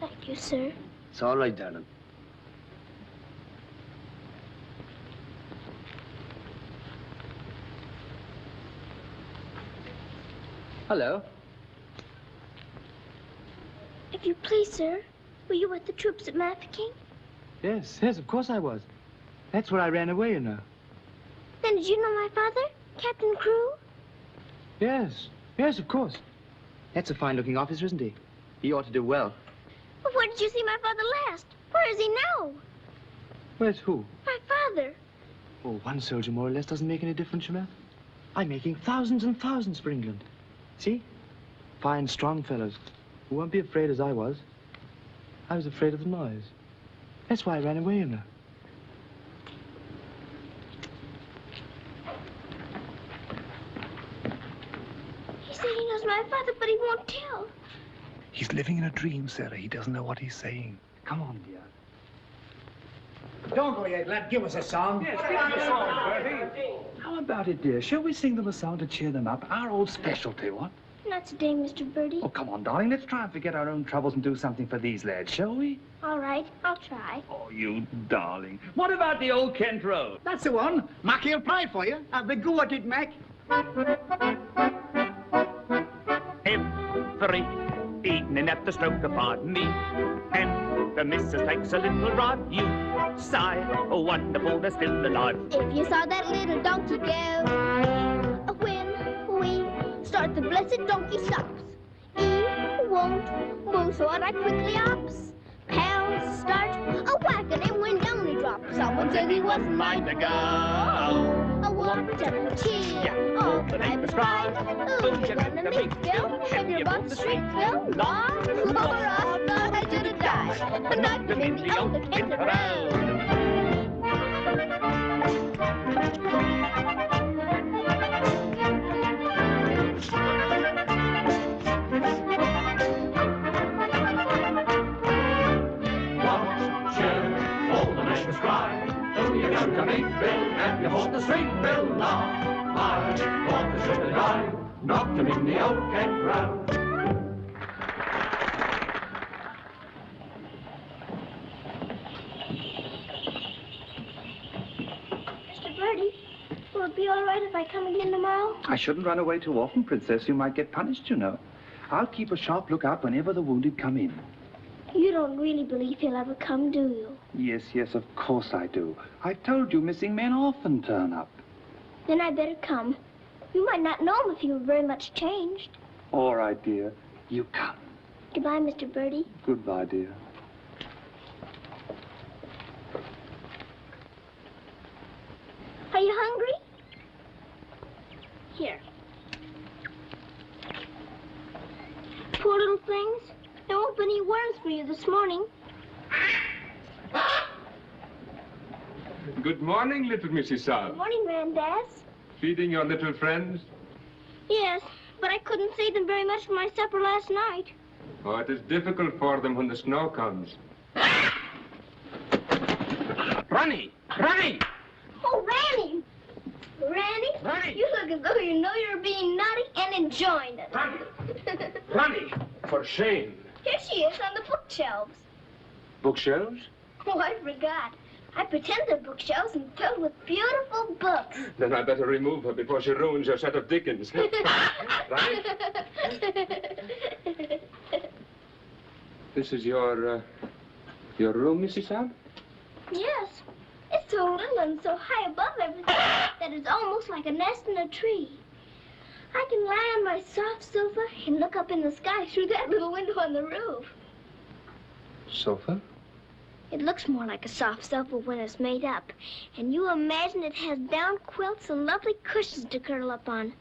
Thank you, sir. It's all right, darling. Hello. If you please, sir, were you with the troops at Mafeking? Yes, of course I was. That's where I ran away, you know. Then did you know my father, Captain Crew? Yes, of course. That's a fine-looking officer, isn't he? He ought to do well. Well, where did you see my father last? Where is he now? Where's who? My father. Oh, one soldier more or less doesn't make any difference, you know. I'm making thousands and thousands for England. See? Fine, strong fellows who won't be afraid as I was. I was afraid of the noise. That's why I ran away, you know. He said he knows my father, but he won't tell. He's living in a dream, Sarah. He doesn't know what he's saying. Come on, dear. Don't go yet, lad. Give us a song. Yes, give us a song, Bertie. How about it, dear? Shall we sing them a song to cheer them up? Our old specialty, what? Not today, Mr. Bertie. Oh, come on, darling. Let's try and forget our own troubles and do something for these lads, shall we? All right, I'll try. Oh, you darling. What about the old Kent Road? That's the one. Mackie will play for you. Have a go at it, Mac. Every evening at the stroke of me, and the missus takes a little rod, you sigh, oh wonderful, they're still alive. If you saw that little donkey go, when start the blessed donkey stops. E won't move, so I quickly ops. Pals start a whacking and when down he drops. Someone said he wasn't mine to go. A walked up a T, all the neighbors cried. Ooh, you're gonna meet Bill, have your butt street Bill. Law, I thought I should have died. But knocked him in the old Kent Road. You're gonna meet Bill, and you hold the street Bill law. I want to shoot a guy, knocked him in the old Kent Round. Mr. Birdie, will it be all right if I come again tomorrow? I shouldn't run away too often, Princess. You might get punished, you know. I'll keep a sharp lookout whenever the wounded come in. You don't really believe he'll ever come, do you? Yes, of course I do. I told you missing men often turn up. Then I better come. You might not know him if he were very much changed. All right, dear. You come. Goodbye, Mr. Birdie. Goodbye, dear. Are you hungry? Here. Poor little things. There won't be any worms for you this morning. Good morning, little Mrs. Saab. Good morning, Grandad. Feeding your little friends? Yes, but I couldn't save them very much for my supper last night. Oh, it is difficult for them when the snow comes. Ronnie! Ronnie! Oh, Ranny! Ranny, you look as though you know you're being naughty and enjoying it. Ronnie! For shame. Here she is on the bookshelves. Bookshelves? Oh, I forgot. I pretend they're bookshelves and filled with beautiful books. Then I better remove her before she ruins your set of Dickens. Right? This is your room, Mrs. Saab? Yes. It's so little and so high above everything that it's almost like a nest in a tree. I can lie on my soft sofa and look up in the sky through that little window on the roof. Sofa? It looks more like a soft sofa when it's made up. And you imagine it has down quilts and lovely cushions to curl up on.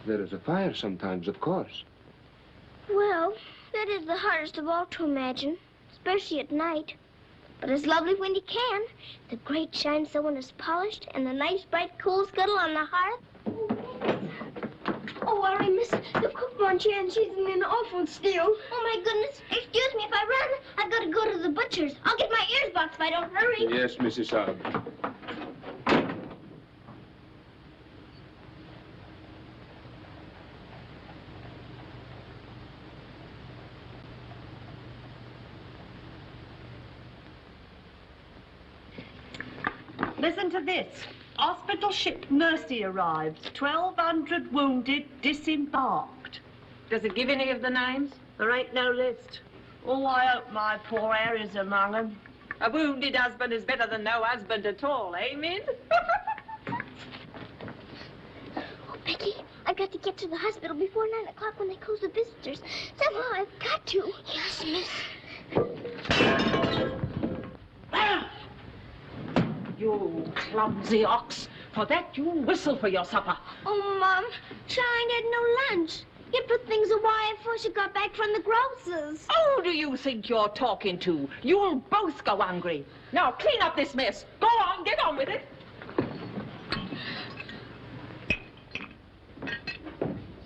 There is a fire sometimes, of course. Well, that is the hardest of all to imagine, especially at night. But it's lovely when you can. The grate shines so when it's polished, and the nice bright coal scuttle on the hearth. Oh, worry, miss. The cook wants you, and she's in an awful stew. Oh, my goodness. Excuse me if I run. I've got to go to the butcher's. I'll get my ears boxed if I don't hurry. Yes, Mrs. Saab. Listen to this. Hospital ship Mercy arrives. 1,200 wounded disembarked. Does it give any of the names? There ain't no list. Oh, I hope my poor Harry's among them. A wounded husband is better than no husband at all, eh, Min? Oh, Becky, I've got to get to the hospital before 9 o'clock when they close the visitors. Somehow I've got to. Yes, miss. You clumsy ox. For that, you whistle for your supper. Oh, Mom, Shine had no lunch. You put things away before she got back from the grocer's. Who do you think you're talking to? You'll both go hungry. Now, clean up this mess. Go on, get on with it.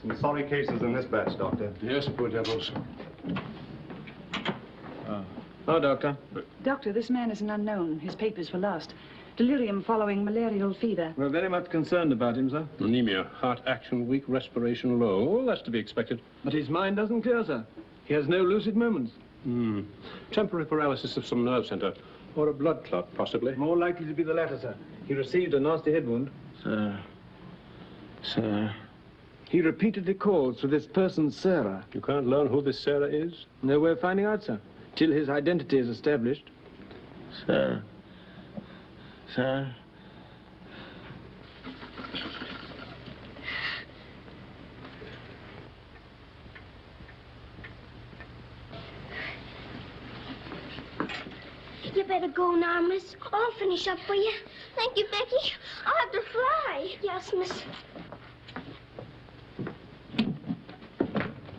Some sorry cases in this batch, Doctor. Yes, poor devils. Oh, Doctor. Doctor, this man is an unknown. His papers were lost. Delirium following malarial fever. We're very much concerned about him, sir. Anemia, heart action weak, respiration low. Oh, that's to be expected. But his mind doesn't clear, sir. He has no lucid moments. Temporary paralysis of some nerve center. Or a blood clot, possibly. More likely to be the latter, sir. He received a nasty head wound. Sir. He repeatedly calls for this person, Sarah. You can't learn who this Sarah is? No way of finding out, sir. Till his identity is established. Sir. You better go now, miss. I'll finish up for you. Thank you, Becky. I'll have to fly. Yes, miss.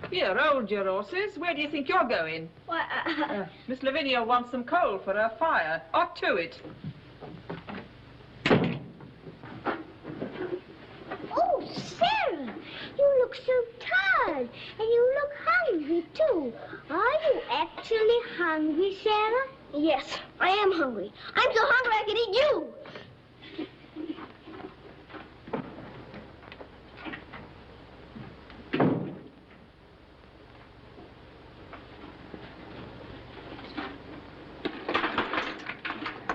Here, hold your horses. Where do you think you're going? Why, Miss Lavinia wants some coal for her fire. Up to it. Oh, Sarah, you look so tired, and you look hungry, too. Are you actually hungry, Sarah? Yes, I am hungry. I'm so hungry I could eat you.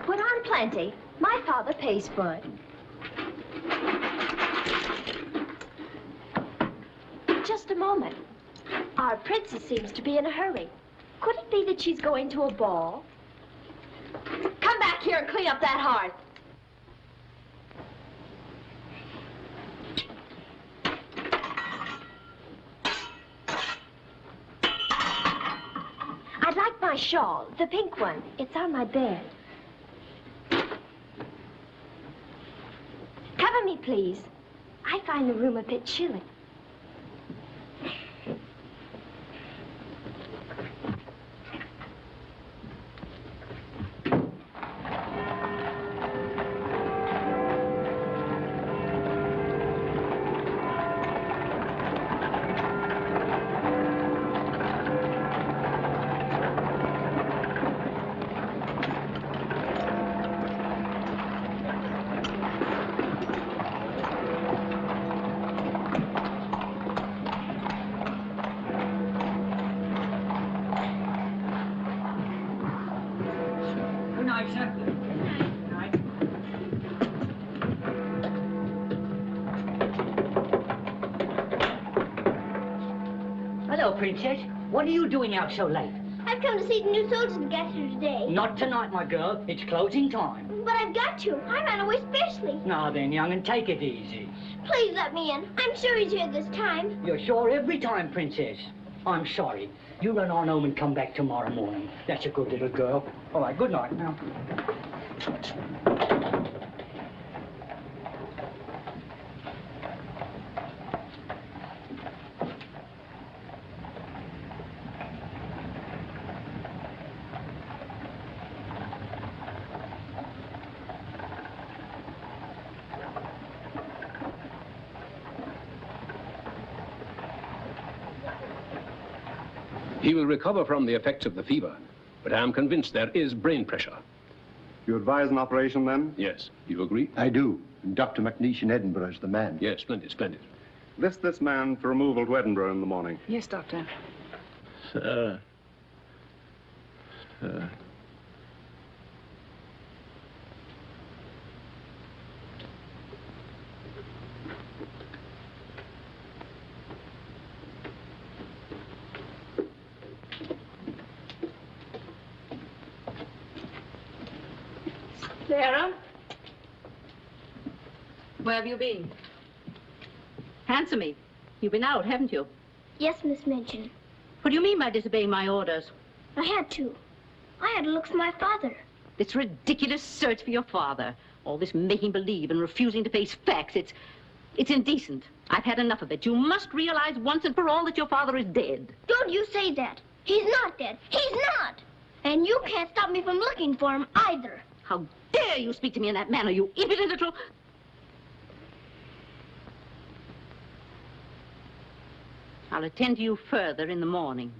Put on plenty. My father pays for it. Just a moment. Our princess seems to be in a hurry. Could it be that she's going to a ball? Come back here and clean up that hearth. I'd like my shawl, the pink one. It's on my bed. Cover me, please. I find the room a bit chilly. Princess. What are you doing out so late? I've come to see the new soldiers that got here today. Not tonight, my girl. It's closing time. But I've got to. I ran away specially. Now then, young, and take it easy. Please let me in. I'm sure he's here this time. You're sure every time, Princess. I'm sorry. You run on home and come back tomorrow morning. That's a good little girl. All right, good night now. He will recover from the effects of the fever, but I am convinced there is brain pressure. You advise an operation, then? Yes. You agree? I do. And Dr. McNeish in Edinburgh is the man. Yes, splendid, splendid. List this man for removal to Edinburgh in the morning. Yes, Doctor. Sir. Sarah? Where have you been? Answer me. You've been out, haven't you? Yes, Miss Minchin. What do you mean by disobeying my orders? I had to. I had to look for my father. This ridiculous search for your father. All this making believe and refusing to face facts. It's indecent. I've had enough of it. You must realize once and for all that your father is dead. Don't you say that. He's not dead. He's not. And you can't stop me from looking for him either. How dare you speak to me in that manner, you impudent little... I'll attend to you further in the morning.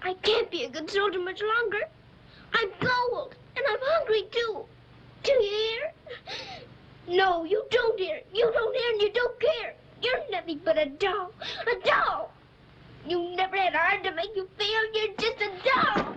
I can't be a good soldier much longer. I'm cold, and I'm hungry, too. Do you hear? No, you don't hear. You don't hear and you don't care. You're nothing but a doll. A doll. You never had a heart to make you feel. You're just a doll.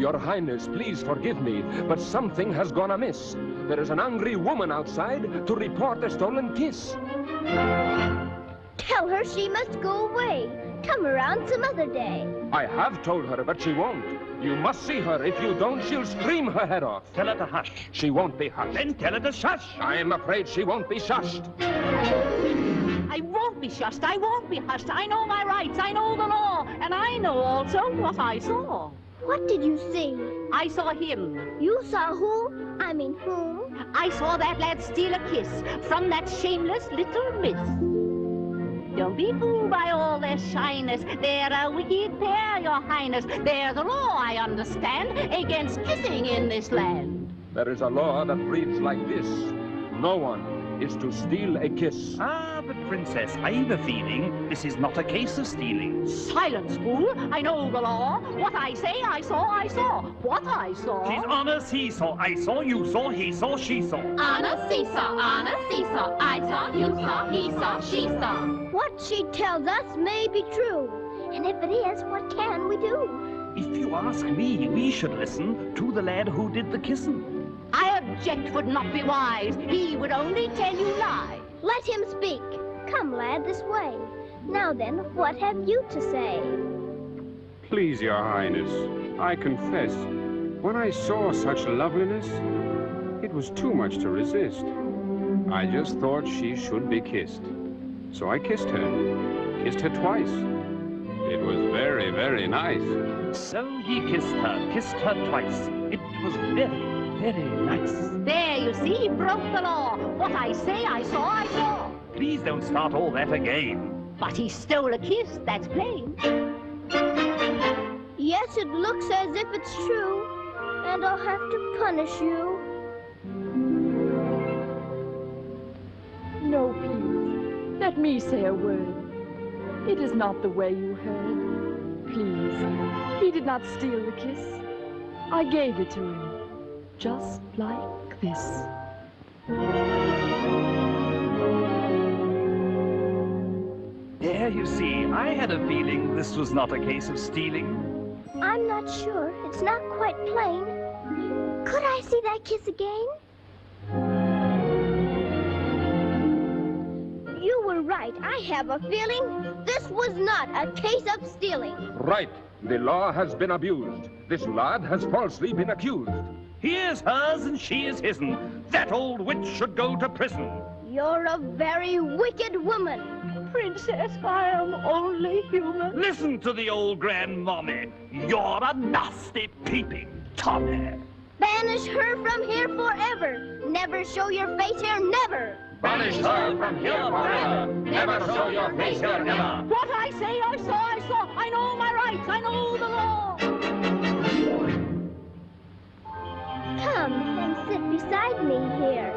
Your Highness, please forgive me, but something has gone amiss. There is an angry woman outside to report a stolen kiss. Tell her she must go away. Come around some other day. I have told her, but she won't. You must see her. If you don't, she'll scream her head off. Tell her to hush. She won't be hushed. Then tell her to shush. I am afraid she won't be shushed. I won't be shushed. I won't be hushed. I know my rights. I know the law. And I know also what I saw. What did you see? I saw him. You saw who? I mean whom? I saw that lad steal a kiss from that shameless little miss. Don't be fooled by all their shyness. They're a wicked pair, your highness. There's a law, I understand, against kissing in this land. There is a law that reads like this. No one is to steal a kiss. Ah, but Princess, I've a feeling this is not a case of stealing. Silence, fool. I know the law. What I say, I saw, I saw. What I saw. She's on a seesaw. I saw, you saw, he saw, she saw. On a seesaw, on a seesaw. I saw, you saw, he saw, she saw. What she tells us may be true. And if it is, what can we do? If you ask me, we should listen to the lad who did the kissing. I object would not be wise. He would only tell you lies. Let him speak. Come, lad, this way. Now then, what have you to say? Please, your highness, I confess, when I saw such loveliness, it was too much to resist. I just thought she should be kissed. So I kissed her twice. It was very, very nice. So he kissed her twice. It was very, very nice. There, you see, he broke the law. What I say, I saw, I saw. Please don't start all that again. But he stole a kiss, that's plain. Yes, it looks as if it's true. And I'll have to punish you. No, please. Let me say a word. It is not the way you heard. Please. He did not steal the kiss. I gave it to him. Just like this. There, you see, I had a feeling this was not a case of stealing. I'm not sure. It's not quite plain. Could I see that kiss again? You were right. I have a feeling this was not a case of stealing. Right. The law has been abused. This lad has falsely been accused. He is hers and she is his'n. That old witch should go to prison. You're a very wicked woman. Princess, I am only human. Listen to the old grandmommy. You're a nasty peeping Tommy. Banish her from here forever. Never show your face here, never. Banish her from here forever. Never show your face here, never. What I say, I saw, I saw. I know my rights, I know the law. Come and sit beside me here.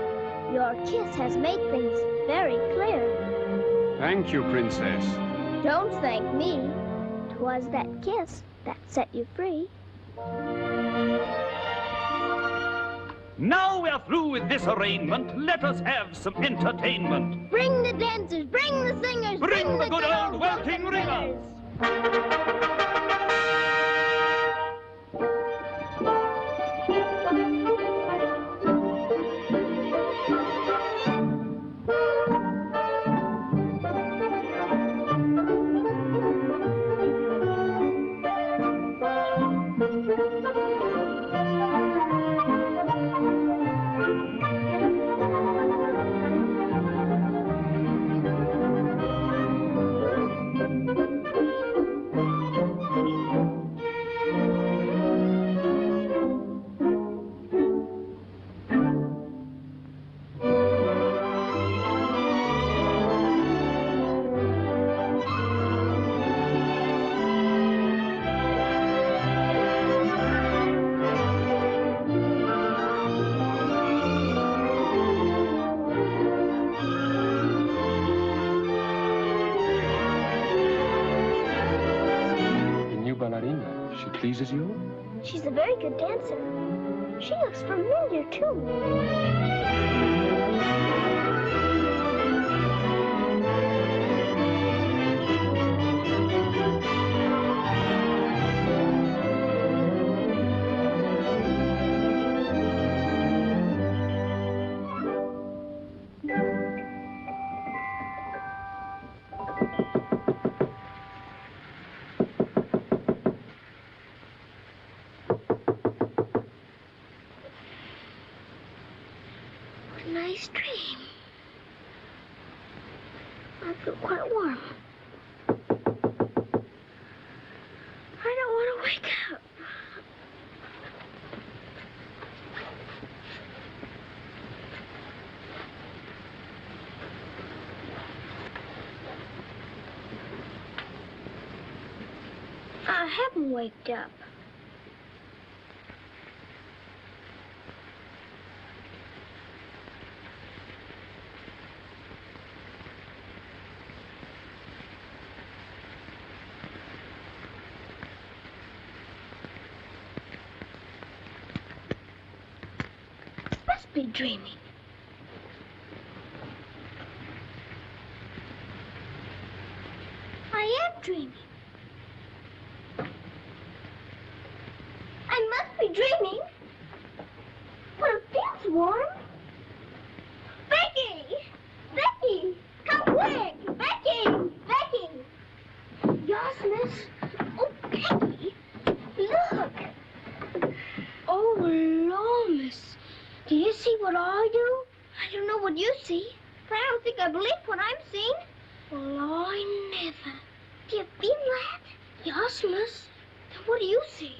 Your kiss has made things very clear. Thank you, Princess. Don't thank me. 'Twas that kiss that set you free. Now we're through with this arraignment. Let us have some entertainment. Bring the dancers, bring the singers, Bring the good old welting ringers. Ballerina, she pleases you? She's a very good dancer. She looks familiar, too. nice dream. I feel quite warm. I don't want to wake up. I haven't waked up. Must be dreaming. I am dreaming. I must be dreaming. But it feels warm. Becky! Becky! Come quick! Becky! Becky! Yes, miss? Oh, Becky! Look! Oh, Lord, miss. Do you see what I do? I don't know what you see, but I don't think I believe what I'm seeing. Well, I never. Do you feel that? Yes, miss. Then what do you see?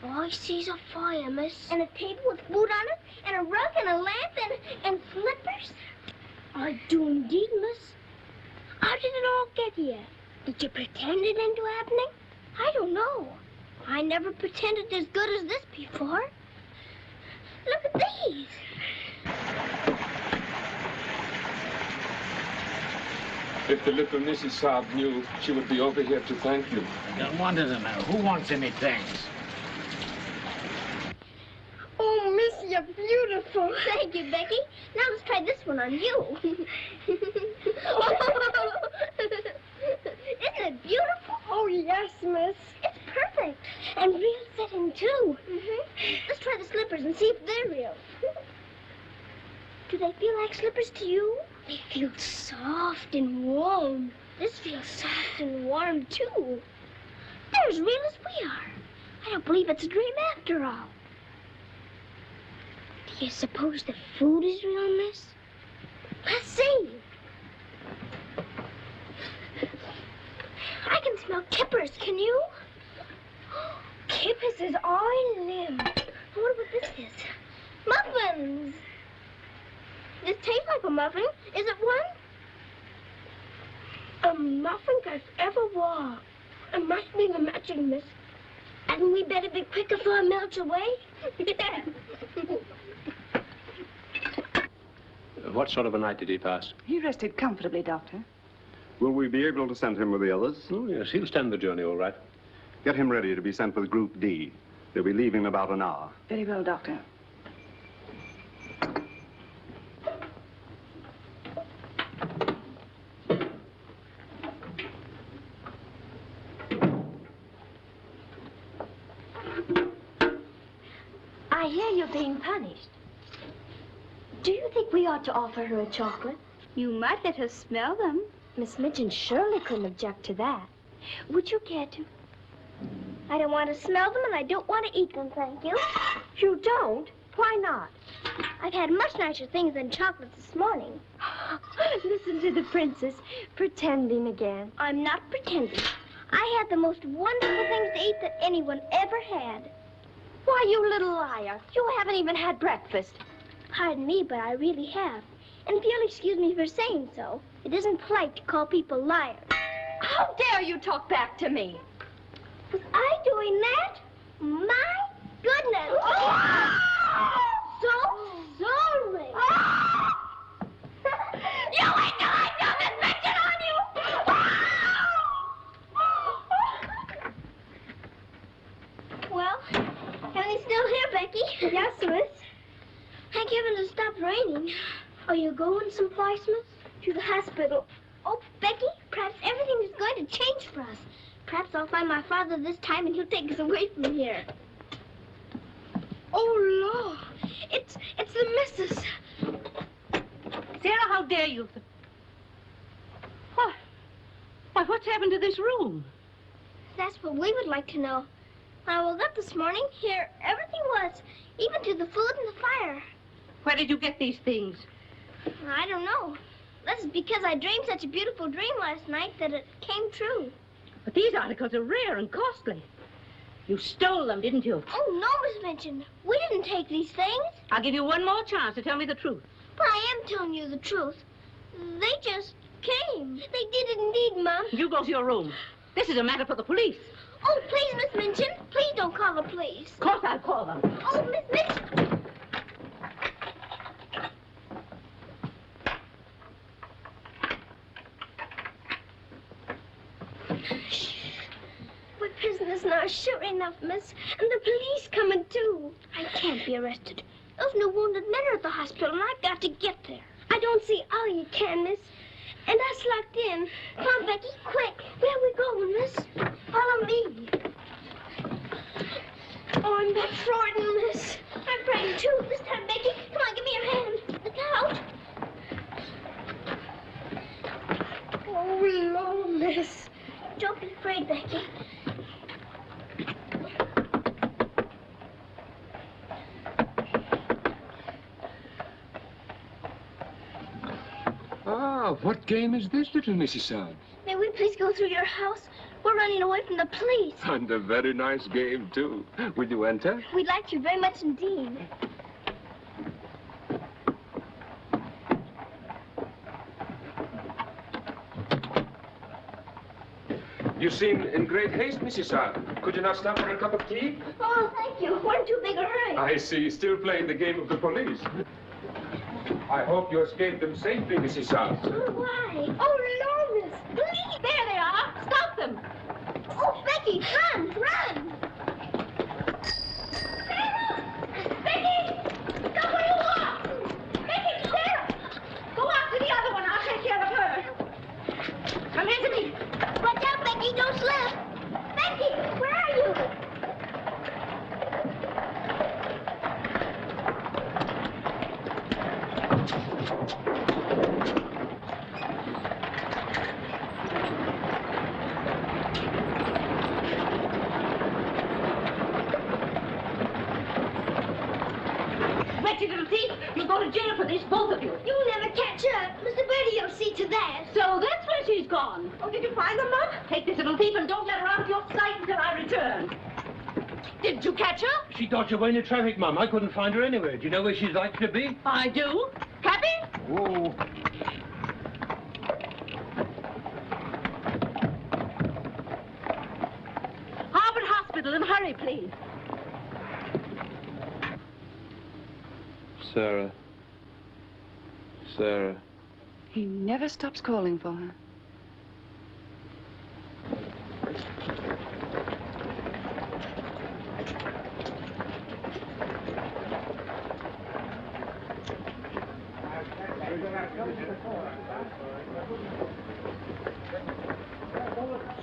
I sees a fire, miss. And a table with food on it, and a rug, and a lamp, and slippers. I do indeed, miss. How did it all get here? Did you pretend it into happening? I don't know. I never pretended as good as this before. Look at these. If the little Mrs. Saab knew, she would be over here to thank you. I don't want to know. Who wants any thanks? Oh, miss, you're beautiful. Thank you, Becky. Now let's try this one on you. Isn't it beautiful? Oh, yes, miss. It's perfect. And real fitting, too. Let's try the slippers and see if they're real. Do they feel like slippers to you? They feel soft and warm. This feels soft and warm, too. They're as real as we are. I don't believe it's a dream after all. Do you suppose the food is real, miss? Let's see. I can smell kippers, can you? Kippers is I live. I wonder what this is. Muffins! This tastes like a muffin. Is it one? A muffin as ever was. It must be the magic, miss. Hadn't we better be quick before it melts away? What sort of a night did he pass? He rested comfortably, Doctor. Will we be able to send him with the others? Oh, yes, he'll stand the journey all right. Get him ready to be sent with Group D. They'll be leaving in about an hour. Very well, Doctor. I hear you're being punished. Do you think we ought to offer her a chocolate? You might let her smell them. Miss Midgeon surely couldn't object to that. Would you care to? I don't want to smell them, and I don't want to eat them, thank you. You don't? Why not? I've had much nicer things than chocolates this morning. Listen to the princess, pretending again. I'm not pretending. I had the most wonderful things to eat that anyone ever had. Why, you little liar. You haven't even had breakfast. Pardon me, but I really have. And if you'll excuse me for saying so, it isn't polite to call people liars. How dare you talk back to me? Was I doing that? My goodness. Oh! So sorry. Oh! You wait till I dump this bitchin' on you! Well, are they still here, Becky? Yes, miss. Thank heaven it stopped raining. Are you going someplace, miss? To the hospital. Oh, Becky, perhaps everything is going to change for us. Perhaps I'll find my father this time and he'll take us away from here. Oh, Lord. It's the missus. Sarah, how dare you? Why, what's happened to this room? That's what we would like to know. When I woke up this morning, here everything was, even to the food and the fire. Where did you get these things? I don't know. That's because I dreamed such a beautiful dream last night that it came true. But these articles are rare and costly. You stole them, didn't you? Oh, no, Miss Minchin. We didn't take these things. I'll give you one more chance to tell me the truth. But I am telling you the truth. They just came. They did indeed, Mom. You go to your room. This is a matter for the police. Oh, please, Miss Minchin. Please don't call the police. Of course I'll call them. Oh, Miss Minchin. Shh. We're prisoners now, sure enough, miss. And the police coming, too. I can't be arrested. Those new wounded men are at the hospital, and I've got to get there. I don't see how you can, miss. And us locked in. Come on, Becky, quick. Where are we going, miss? Follow me. Oh, I'm that frightened, miss. I'm frightened, too. This time, Becky. Come on, give me your hand. Look out. Oh, no, miss. Don't be afraid, Becky. Ah, what game is this, little Mrs. Sard? May we please go through your house? We're running away from the police. And a very nice game, too. Will you enter? We'd like you very much indeed. You seem in great haste, Mrs. Sard. Could you not stop for a cup of tea? Oh, thank you. We're in too big a hurry. I see. Still playing the game of the police. I hope you escaped them safely, Mrs. Sard. Oh, why? Oh, no, miss. Please. There they are. Stop them. Oh, Becky, run, run. Sarah! Becky! Stop where you are! Becky, Sarah! Go after the other one. I'll take care of her. Come here to me. Watch out, Becky, don't slip. Becky, where are you? Wretched little thief. You'll go to jail for this, both of you. You'll never catch her. Mr. Birdie will see to that. So that's where she's gone. Oh, did you find her, Mom? Take this little thief and don't let her out of your sight until I return. Didn't you catch her? She dodged away in the traffic, Mum. I couldn't find her anywhere. Do you know where she's likely to be? I do. Cappy? Oh. Harvard Hospital, and hurry, please. Sarah. Sarah. He never stops calling for her.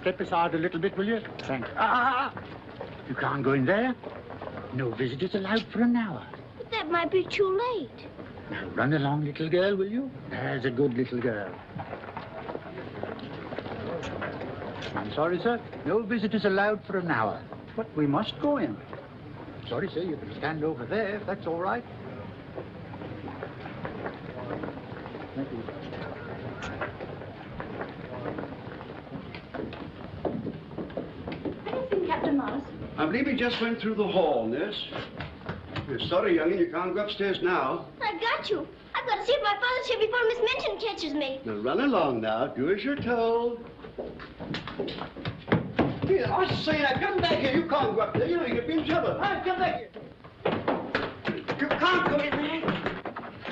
Step aside a little bit, will you? Thanks. You can't go in there. No visitors allowed for an hour. But that might be too late. Now, run along, little girl, will you? There's a good little girl. I'm sorry, sir. No visitors allowed for an hour. But we must go in. Sorry, sir. You can stand over there, if that's all right. Thank you. Anything, Captain Morris? I believe he just went through the hall, nurse. We're sorry, young'un, you can't go upstairs now. I've got you. I've got to see if my father's here before Miss Minchin catches me. Now run along now. Do as you're told. Here, I say now, come back here. You can't go up there. You know you'll be in trouble. Come back here. You can't go in there.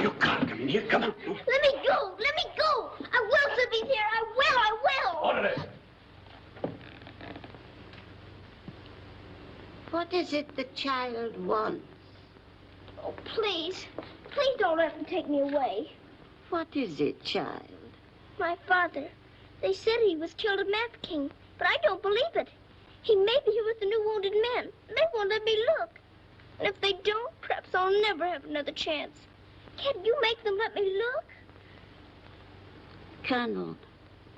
You can't come in here. Come on. Let me go. Let me go. I will still be here. I will. Order. What is it the child wants? Oh, please. Please don't let them take me away. What is it, child? My father. They said he was killed at Mafeking, but I don't believe it. He may be here with the new wounded men. They won't let me look. And if they don't, perhaps I'll never have another chance. Can't you make them let me look? Colonel,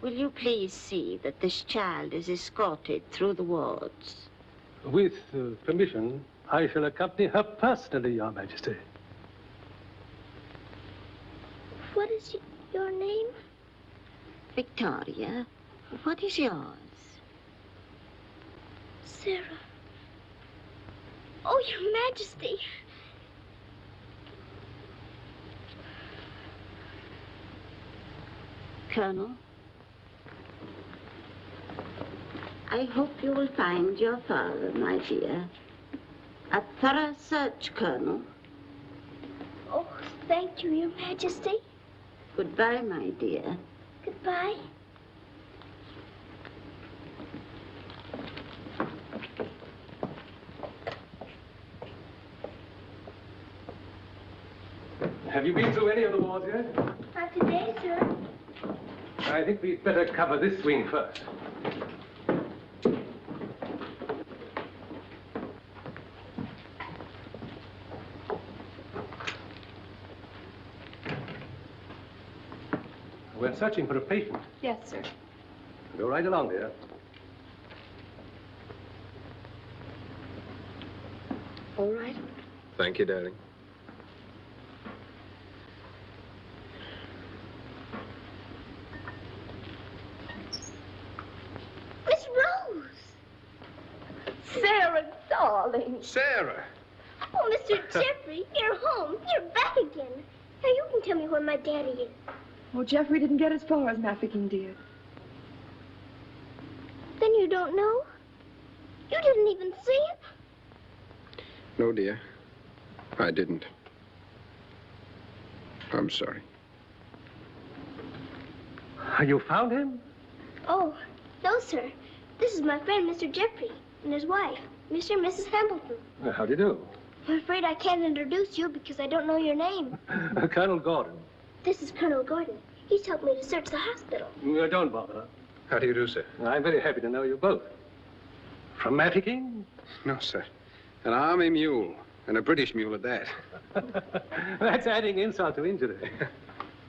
will you please see that this child is escorted through the wards? With permission, I shall accompany her personally, Your Majesty. What What is your name? Victoria, what is yours? Sarah. Oh, Your Majesty. Colonel, I hope you will find your father, my dear. A thorough search, Colonel. Oh, thank you, Your Majesty. Goodbye, my dear. Goodbye. Have you been through any of the wards yet? Not today, sir. I think we'd better cover this wing first. We're searching for a patient. Yes, sir. Go right along, dear. All right. Thank you, darling. Miss Rose! Sarah, darling. Sarah! Oh, Mr. Jeffrey, you're home. You're back again. Now you can tell me where my daddy is. Oh, Jeffrey didn't get as far as Mafeking, dear. Then you don't know? You didn't even see him? No, dear. I didn't. I'm sorry. You found him? Oh, no, sir. This is my friend, Mr. Jeffrey, and his wife, Mr. and Mrs. Hamilton. How do you do? I'm afraid I can't introduce you because I don't know your name. Colonel Gordon. This is Colonel Gordon. He's helped me to search the hospital. Don't bother. How do you do, sir? I'm very happy to know you both. From Mafeking? No, sir. An army mule, and a British mule at that. That's adding insult to injury.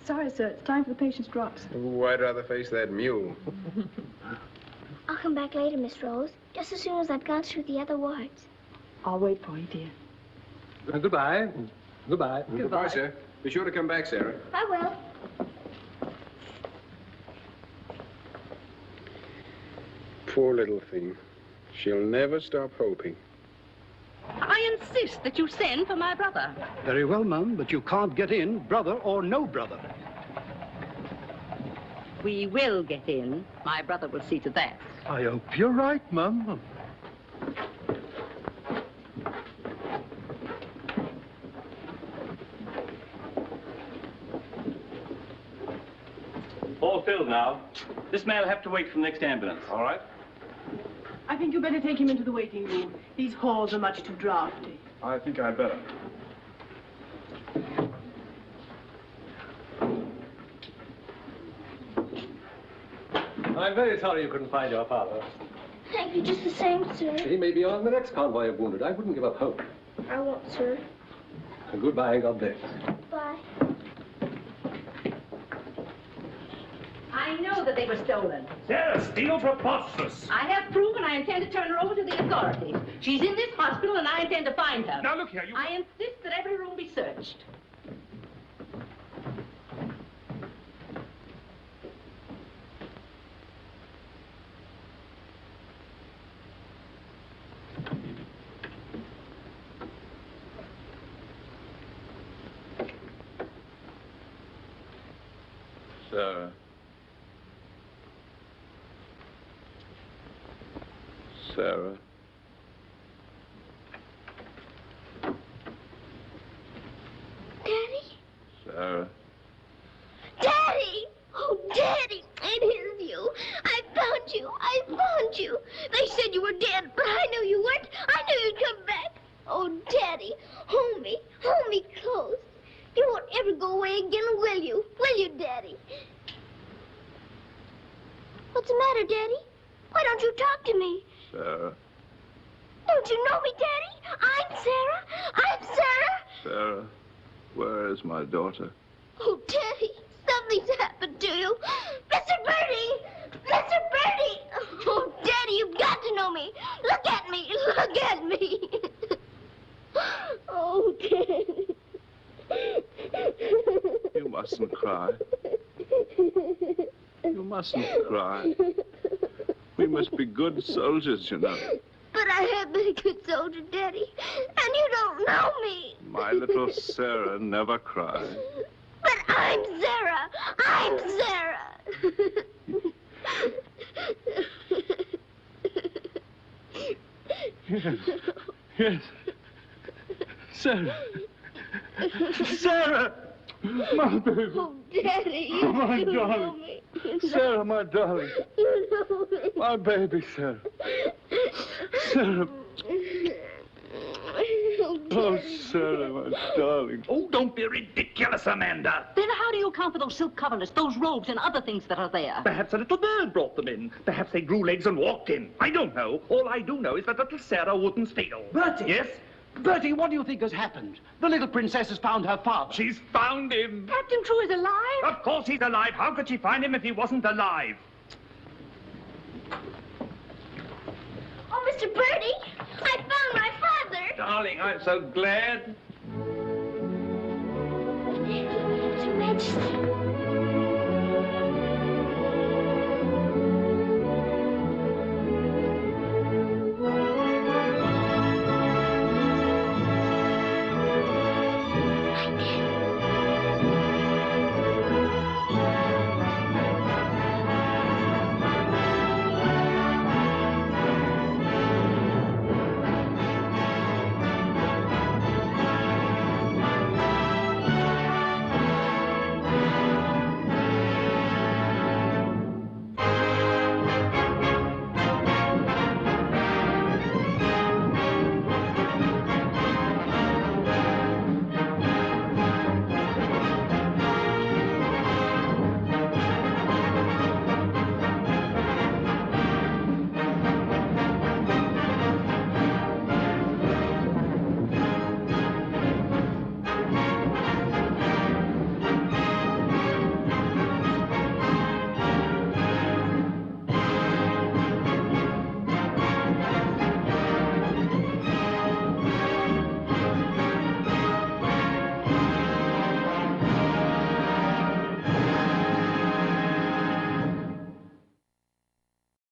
Sorry, sir. It's time for the patient's drops. Oh, I'd rather face that mule. I'll come back later, Miss Rose, just as soon as I've gone through the other wards. I'll wait for you, dear. Goodbye. Goodbye. Goodbye, sir. Be sure to come back, Sarah. I will. Poor little thing. She'll never stop hoping. I insist that you send for my brother. Very well, Mum, but you can't get in, brother or no brother. We will get in. My brother will see to that. I hope you're right, Mum. All filled now. This man will have to wait for the next ambulance. All right? I think you better take him into the waiting room. These halls are much too drafty. I think I'd better. I'm very sorry you couldn't find your father. Thank you just the same, sir. He may be on the next convoy of wounded. I wouldn't give up hope. I won't, sir. Goodbye and God bless. Bye. I know that they were stolen. Sarah, steal preposterous. I have proof, and I intend to turn her over to the authorities. She's in this hospital, and I intend to find her. Now, look here, you... I insist that every room be searched. Sarah. Sarah. Daddy? Sarah. Daddy! Oh, Daddy, it is you. I found you. I found you. They said you were dead, but I knew you weren't. I knew you'd come back. Oh, Daddy, hold me close. You won't ever go away again, will you? Will you, Daddy? What's the matter, Daddy? Why don't you talk to me? Sarah. Don't you know me, Daddy? I'm Sarah. I'm Sarah. Sarah. Where is my daughter? Oh, Daddy, something's happened to you. Mr. Bertie! Mr. Bertie! Oh, Daddy, you've got to know me. Look at me. Look at me. Oh, Daddy. You mustn't cry. You mustn't cry. We must be good soldiers, you know. But I have been a good soldier, Daddy, and you don't know me. My little Sarah never cried. But I'm Sarah. I'm Sarah. Yes. Yes. Sarah. Sarah! My baby. Oh, Daddy, you Oh, my do know darling. me. Sarah, my darling. You know me. My baby, Sarah. Sarah. Oh, Sarah, my darling. Oh, don't be ridiculous, Amanda. Then how do you account for those silk coverlets, those robes, and other things that are there? Perhaps a little bird brought them in. Perhaps they grew legs and walked in. I don't know. All I do know is that little Sarah wouldn't steal. Bertie! Yes? Bertie, what do you think has happened? The little princess has found her father. She's found him. Captain True is alive? Of course he's alive. How could she find him if he wasn't alive? Oh, Mr. Birdie, I found my father. Darling, I'm so glad. Your Majesty.